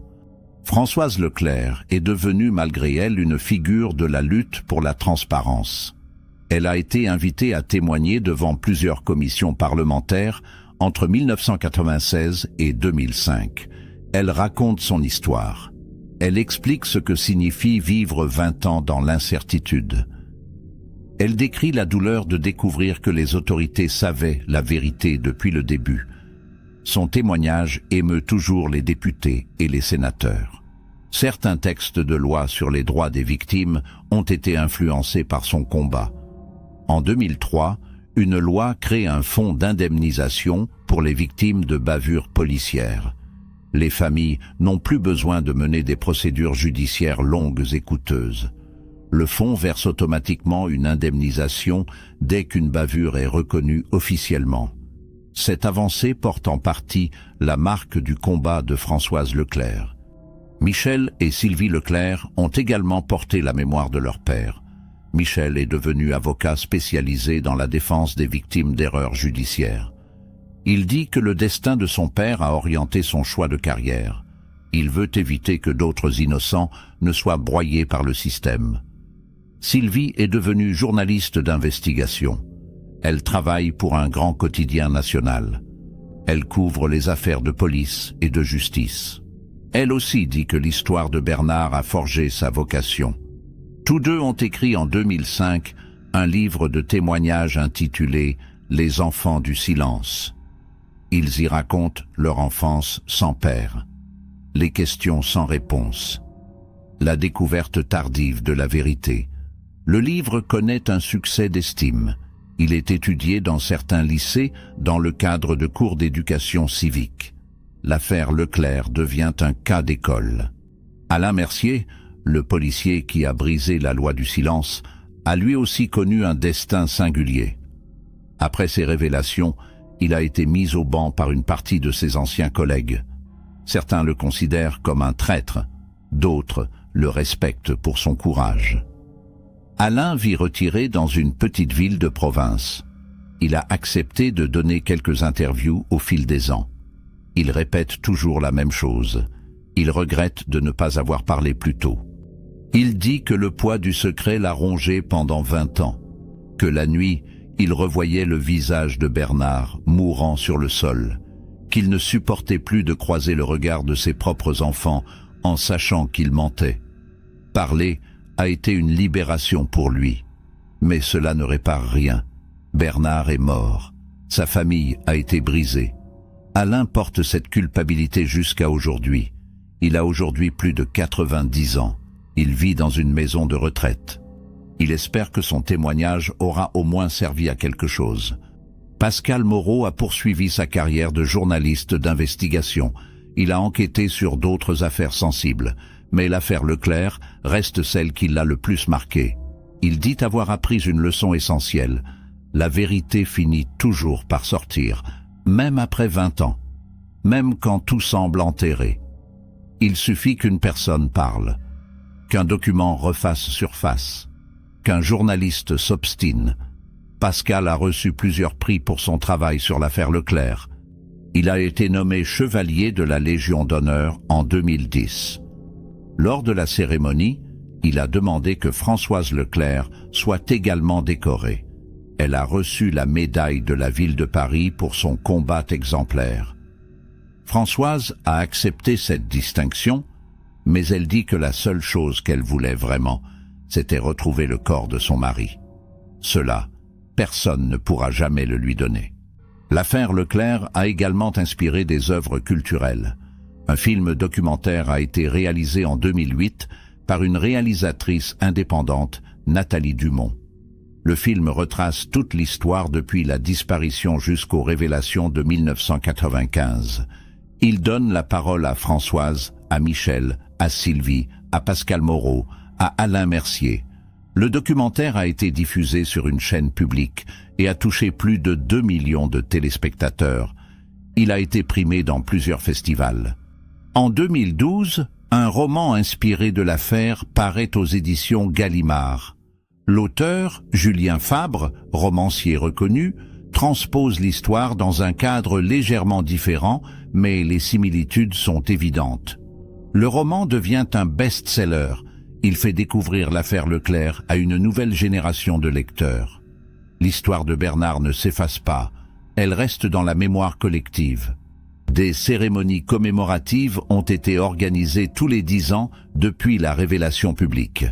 Françoise Leclerc est devenue malgré elle une figure de la lutte pour la transparence. Elle a été invitée à témoigner devant plusieurs commissions parlementaires entre 1996 et 2005. Elle raconte son histoire. Elle explique ce que signifie vivre 20 ans dans l'incertitude. Elle décrit la douleur de découvrir que les autorités savaient la vérité depuis le début. Son témoignage émeut toujours les députés et les sénateurs. Certains textes de loi sur les droits des victimes ont été influencés par son combat. En 2003, une loi crée un fonds d'indemnisation pour les victimes de bavures policières. Les familles n'ont plus besoin de mener des procédures judiciaires longues et coûteuses. Le fonds verse automatiquement une indemnisation dès qu'une bavure est reconnue officiellement. Cette avancée porte en partie la marque du combat de Françoise Leclerc. Michel et Sylvie Leclerc ont également porté la mémoire de leur père. Michel est devenu avocat spécialisé dans la défense des victimes d'erreurs judiciaires. Il dit que le destin de son père a orienté son choix de carrière. Il veut éviter que d'autres innocents ne soient broyés par le système. Sylvie est devenue journaliste d'investigation. Elle travaille pour un grand quotidien national. Elle couvre les affaires de police et de justice. Elle aussi dit que l'histoire de Bernard a forgé sa vocation. Tous deux ont écrit en 2005 un livre de témoignages intitulé « Les enfants du silence ». Ils y racontent leur enfance sans père, les questions sans réponse, la découverte tardive de la vérité. Le livre connaît un succès d'estime. Il est étudié dans certains lycées dans le cadre de cours d'éducation civique. L'affaire Leclerc devient un cas d'école. Alain Mercier, le policier qui a brisé la loi du silence, a lui aussi connu un destin singulier. Après ces révélations, il a été mis au ban par une partie de ses anciens collègues. Certains le considèrent comme un traître, d'autres le respectent pour son courage. Alain vit retiré dans une petite ville de province. Il a accepté de donner quelques interviews au fil des ans. Il répète toujours la même chose. Il regrette de ne pas avoir parlé plus tôt. Il dit que le poids du secret l'a rongé pendant 20 ans, que la nuit, il revoyait le visage de Bernard mourant sur le sol, qu'il ne supportait plus de croiser le regard de ses propres enfants en sachant qu'il mentait. Parler a été une libération pour lui, mais cela ne répare rien. Bernard est mort, sa famille a été brisée. Alain porte cette culpabilité jusqu'à aujourd'hui. Il a aujourd'hui plus de 90 ans. Il vit dans une maison de retraite. Il espère que son témoignage aura au moins servi à quelque chose. Pascal Moreau a poursuivi sa carrière de journaliste d'investigation. Il a enquêté sur d'autres affaires sensibles, mais l'affaire Leclerc reste celle qui l'a le plus marqué. Il dit avoir appris une leçon essentielle. La vérité finit toujours par sortir, même après 20 ans, même quand tout semble enterré. Il suffit qu'une personne parle, qu'un document refasse surface, qu'un journaliste s'obstine. Pascal a reçu plusieurs prix pour son travail sur l'affaire Leclerc. Il a été nommé chevalier de la Légion d'honneur en 2010. Lors de la cérémonie, il a demandé que Françoise Leclerc soit également décorée. Elle a reçu la médaille de la ville de Paris pour son combat exemplaire. Françoise a accepté cette distinction, mais elle dit que la seule chose qu'elle voulait vraiment, c'était retrouver le corps de son mari. Cela, personne ne pourra jamais le lui donner. L'affaire Leclerc a également inspiré des œuvres culturelles. Un film documentaire a été réalisé en 2008 par une réalisatrice indépendante, Nathalie Dumont. Le film retrace toute l'histoire depuis la disparition jusqu'aux révélations de 1995. Il donne la parole à Françoise, à Michel, à Sylvie, à Pascal Moreau, à Alain Mercier. Le documentaire a été diffusé sur une chaîne publique et a touché plus de 2 millions de téléspectateurs. Il a été primé dans plusieurs festivals. En 2012, un roman inspiré de l'affaire paraît aux éditions Gallimard. L'auteur, Julien Fabre, romancier reconnu, transpose l'histoire dans un cadre légèrement différent, mais les similitudes sont évidentes. Le roman devient un best-seller. Il fait découvrir l'affaire Leclerc à une nouvelle génération de lecteurs. L'histoire de Bernard ne s'efface pas, elle reste dans la mémoire collective. Des cérémonies commémoratives ont été organisées tous les 10 ans depuis la révélation publique.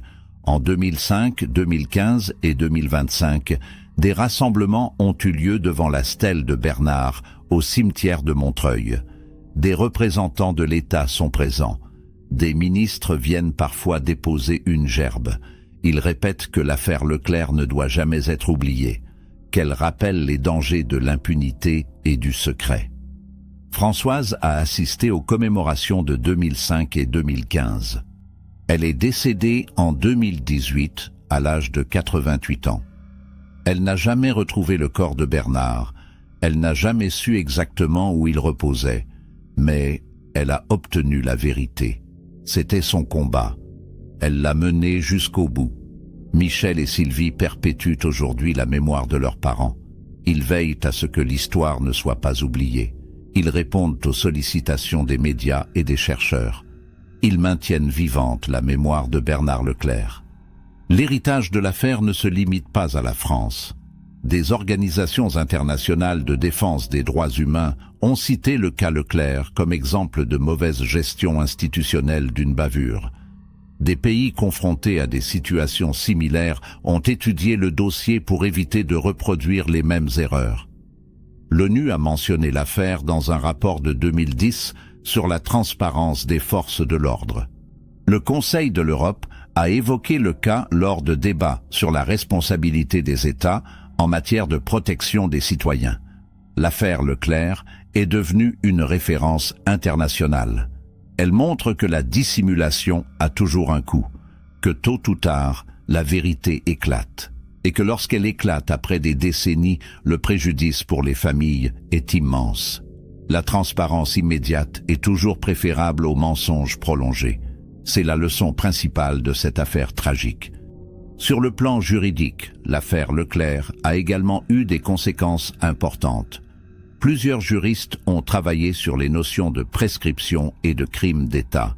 En 2005, 2015 et 2025, des rassemblements ont eu lieu devant la stèle de Bernard, au cimetière de Montreuil. Des représentants de l'État sont présents. Des ministres viennent parfois déposer une gerbe. Ils répètent que l'affaire Leclerc ne doit jamais être oubliée, qu'elle rappelle les dangers de l'impunité et du secret. Françoise a assisté aux commémorations de 2005 et 2015. Elle est décédée en 2018, à l'âge de 88 ans. Elle n'a jamais retrouvé le corps de Bernard. Elle n'a jamais su exactement où il reposait. Mais elle a obtenu la vérité. C'était son combat. Elle l'a mené jusqu'au bout. Michel et Sylvie perpétuent aujourd'hui la mémoire de leurs parents. Ils veillent à ce que l'histoire ne soit pas oubliée. Ils répondent aux sollicitations des médias et des chercheurs. Ils maintiennent vivante la mémoire de Bernard Leclerc. L'héritage de l'affaire ne se limite pas à la France. Des organisations internationales de défense des droits humains ont cité le cas Leclerc comme exemple de mauvaise gestion institutionnelle d'une bavure. Des pays confrontés à des situations similaires ont étudié le dossier pour éviter de reproduire les mêmes erreurs. L'ONU a mentionné l'affaire dans un rapport de 2010 sur la transparence des forces de l'ordre. Le Conseil de l'Europe a évoqué le cas lors de débats sur la responsabilité des États en matière de protection des citoyens. L'affaire Leclerc est devenue une référence internationale. Elle montre que la dissimulation a toujours un coût, que tôt ou tard, la vérité éclate, et que lorsqu'elle éclate après des décennies, le préjudice pour les familles est immense. La transparence immédiate est toujours préférable au mensonge prolongé. C'est la leçon principale de cette affaire tragique. Sur le plan juridique, l'affaire Leclerc a également eu des conséquences importantes. Plusieurs juristes ont travaillé sur les notions de prescription et de crime d'État.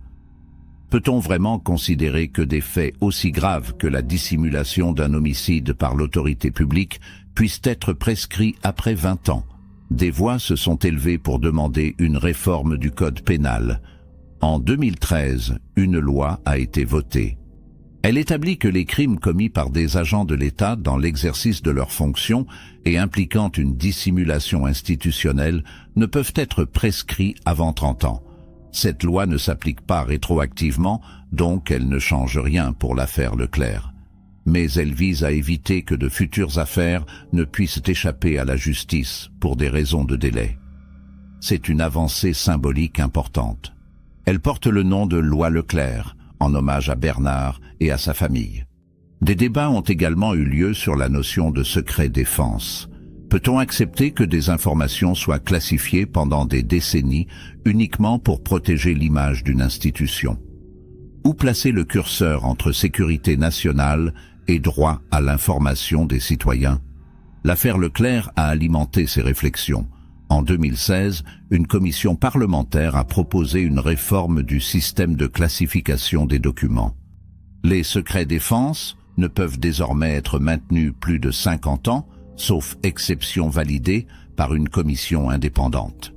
Peut-on vraiment considérer que des faits aussi graves que la dissimulation d'un homicide par l'autorité publique puissent être prescrits après 20 ans? Des voix se sont élevées pour demander une réforme du code pénal. En 2013, une loi a été votée. Elle établit que les crimes commis par des agents de l'État dans l'exercice de leurs fonctions et impliquant une dissimulation institutionnelle ne peuvent être prescrits avant 30 ans. Cette loi ne s'applique pas rétroactivement, donc elle ne change rien pour l'affaire Leclerc. Mais elle vise à éviter que de futures affaires ne puissent échapper à la justice pour des raisons de délai. C'est une avancée symbolique importante. Elle porte le nom de loi Leclerc, en hommage à Bernard et à sa famille. Des débats ont également eu lieu sur la notion de secret défense. Peut-on accepter que des informations soient classifiées pendant des décennies uniquement pour protéger l'image d'une institution? Où placer le curseur entre sécurité nationale et droit à l'information des citoyens? L'affaire Leclerc a alimenté ces réflexions. En 2016, une commission parlementaire a proposé une réforme du système de classification des documents. Les secrets défense ne peuvent désormais être maintenus plus de 50 ans, sauf exception validée par une commission indépendante.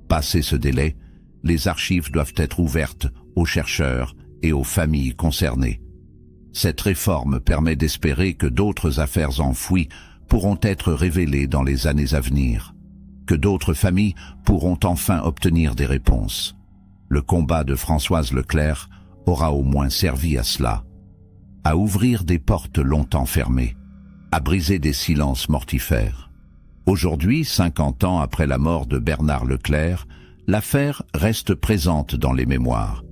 Passé ce délai, les archives doivent être ouvertes aux chercheurs et aux familles concernées. Cette réforme permet d'espérer que d'autres affaires enfouies pourront être révélées dans les années à venir, que d'autres familles pourront enfin obtenir des réponses. Le combat de Françoise Leclerc aura au moins servi à cela, à ouvrir des portes longtemps fermées, à briser des silences mortifères. Aujourd'hui, 50 ans après la mort de Bernard Leclerc, l'affaire reste présente dans les mémoires.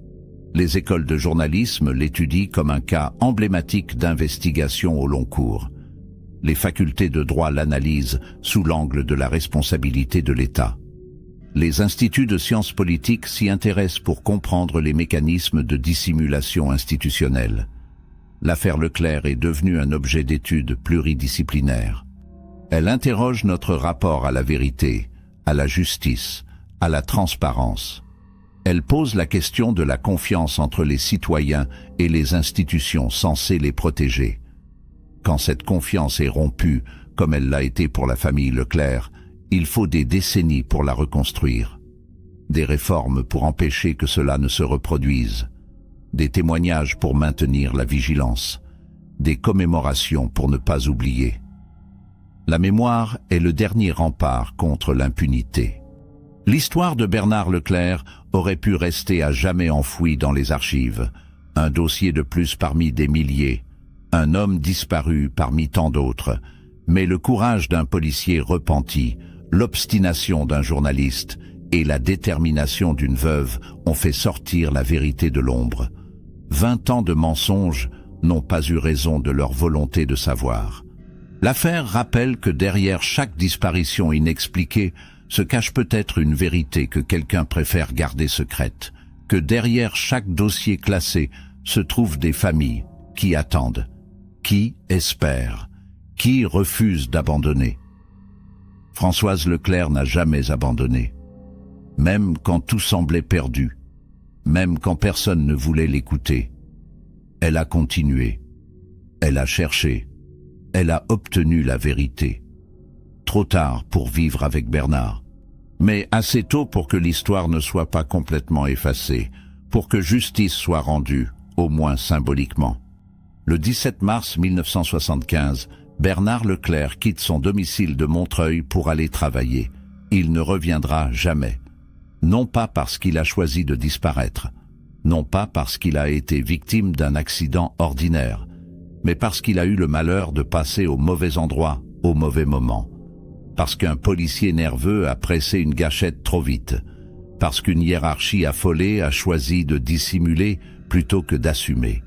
Les écoles de journalisme l'étudient comme un cas emblématique d'investigation au long cours. Les facultés de droit l'analysent sous l'angle de la responsabilité de l'État. Les instituts de sciences politiques s'y intéressent pour comprendre les mécanismes de dissimulation institutionnelle. L'affaire Leclerc est devenue un objet d'étude pluridisciplinaire. Elle interroge notre rapport à la vérité, à la justice, à la transparence. Elle pose la question de la confiance entre les citoyens et les institutions censées les protéger. Quand cette confiance est rompue, comme elle l'a été pour la famille Leclerc, il faut des décennies pour la reconstruire. Des réformes pour empêcher que cela ne se reproduise. Des témoignages pour maintenir la vigilance. Des commémorations pour ne pas oublier. La mémoire est le dernier rempart contre l'impunité. L'histoire de Bernard Leclerc aurait pu rester à jamais enfouie dans les archives. Un dossier de plus parmi des milliers. Un homme disparu parmi tant d'autres. Mais le courage d'un policier repenti, l'obstination d'un journaliste et la détermination d'une veuve ont fait sortir la vérité de l'ombre. 20 ans de mensonges n'ont pas eu raison de leur volonté de savoir. L'affaire rappelle que derrière chaque disparition inexpliquée se cache peut-être une vérité que quelqu'un préfère garder secrète, que derrière chaque dossier classé se trouvent des familles qui attendent, qui espèrent, qui refusent d'abandonner. Françoise Leclerc n'a jamais abandonné, même quand tout semblait perdu, même quand personne ne voulait l'écouter. Elle a continué, elle a cherché, elle a obtenu la vérité. Trop tard pour vivre avec Bernard, mais assez tôt pour que l'histoire ne soit pas complètement effacée, pour que justice soit rendue, au moins symboliquement. Le 17 mars 1975, Bernard Leclerc quitte son domicile de Montreuil pour aller travailler. Il ne reviendra jamais. Non pas parce qu'il a choisi de disparaître, non pas parce qu'il a été victime d'un accident ordinaire, mais parce qu'il a eu le malheur de passer au mauvais endroit, au mauvais moment. Parce qu'un policier nerveux a pressé une gâchette trop vite. Parce qu'une hiérarchie affolée a choisi de dissimuler plutôt que d'assumer.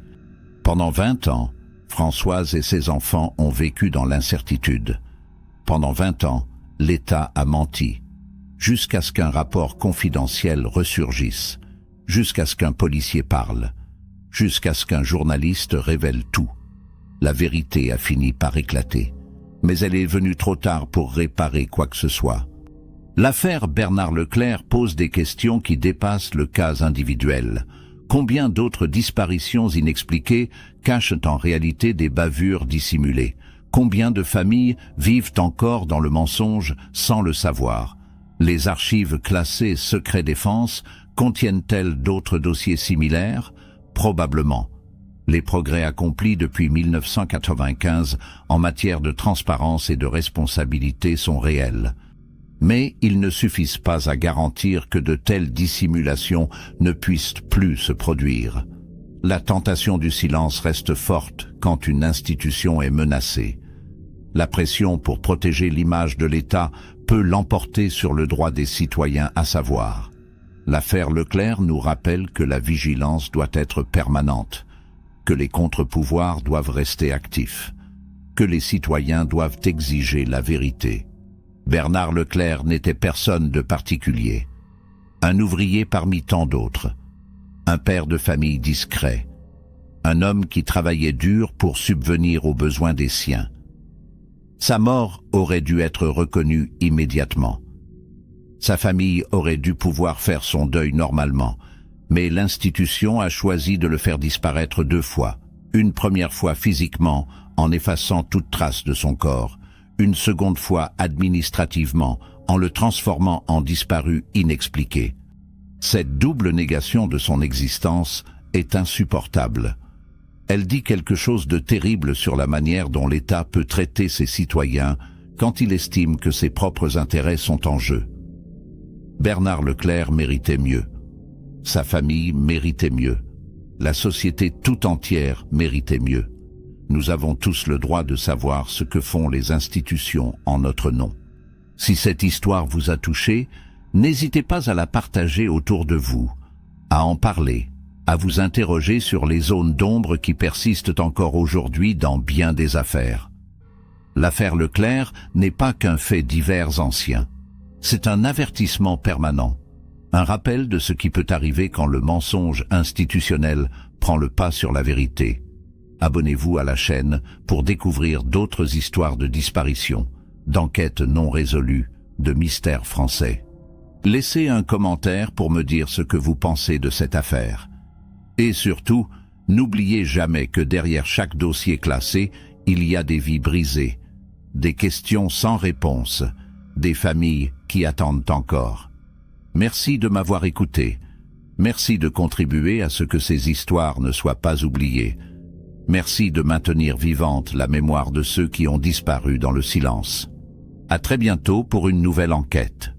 Pendant 20 ans, Françoise et ses enfants ont vécu dans l'incertitude. Pendant 20 ans, l'État a menti, jusqu'à ce qu'un rapport confidentiel ressurgisse, jusqu'à ce qu'un policier parle, jusqu'à ce qu'un journaliste révèle tout. La vérité a fini par éclater, mais elle est venue trop tard pour réparer quoi que ce soit. L'affaire Bernard Leclerc pose des questions qui dépassent le cas individuel. Combien d'autres disparitions inexpliquées cachent en réalité des bavures dissimulées? Combien de familles vivent encore dans le mensonge sans le savoir? Les archives classées secret défense contiennent-elles d'autres dossiers similaires? Probablement. Les progrès accomplis depuis 1995 en matière de transparence et de responsabilité sont réels. Mais ils ne suffisent pas à garantir que de telles dissimulations ne puissent plus se produire. La tentation du silence reste forte quand une institution est menacée. La pression pour protéger l'image de l'État peut l'emporter sur le droit des citoyens à savoir. L'affaire Leclerc nous rappelle que la vigilance doit être permanente, que les contre-pouvoirs doivent rester actifs, que les citoyens doivent exiger la vérité. Bernard Leclerc n'était personne de particulier. Un ouvrier parmi tant d'autres. Un père de famille discret. Un homme qui travaillait dur pour subvenir aux besoins des siens. Sa mort aurait dû être reconnue immédiatement. Sa famille aurait dû pouvoir faire son deuil normalement, mais l'institution a choisi de le faire disparaître 2 fois. Une première fois physiquement, en effaçant toute trace de son corps. Une seconde fois administrativement, en le transformant en disparu inexpliqué. Cette double négation de son existence est insupportable. Elle dit quelque chose de terrible sur la manière dont l'État peut traiter ses citoyens quand il estime que ses propres intérêts sont en jeu. Bernard Leclerc méritait mieux. Sa famille méritait mieux. La société tout entière méritait mieux. Nous avons tous le droit de savoir ce que font les institutions en notre nom. Si cette histoire vous a touché, n'hésitez pas à la partager autour de vous, à en parler, à vous interroger sur les zones d'ombre qui persistent encore aujourd'hui dans bien des affaires. L'affaire Leclerc n'est pas qu'un fait divers ancien. C'est un avertissement permanent, un rappel de ce qui peut arriver quand le mensonge institutionnel prend le pas sur la vérité. Abonnez-vous à la chaîne pour découvrir d'autres histoires de disparition, d'enquêtes non résolues, de mystères français. Laissez un commentaire pour me dire ce que vous pensez de cette affaire. Et surtout, n'oubliez jamais que derrière chaque dossier classé, il y a des vies brisées, des questions sans réponse, des familles qui attendent encore. Merci de m'avoir écouté. Merci de contribuer à ce que ces histoires ne soient pas oubliées. Merci de maintenir vivante la mémoire de ceux qui ont disparu dans le silence. À très bientôt pour une nouvelle enquête.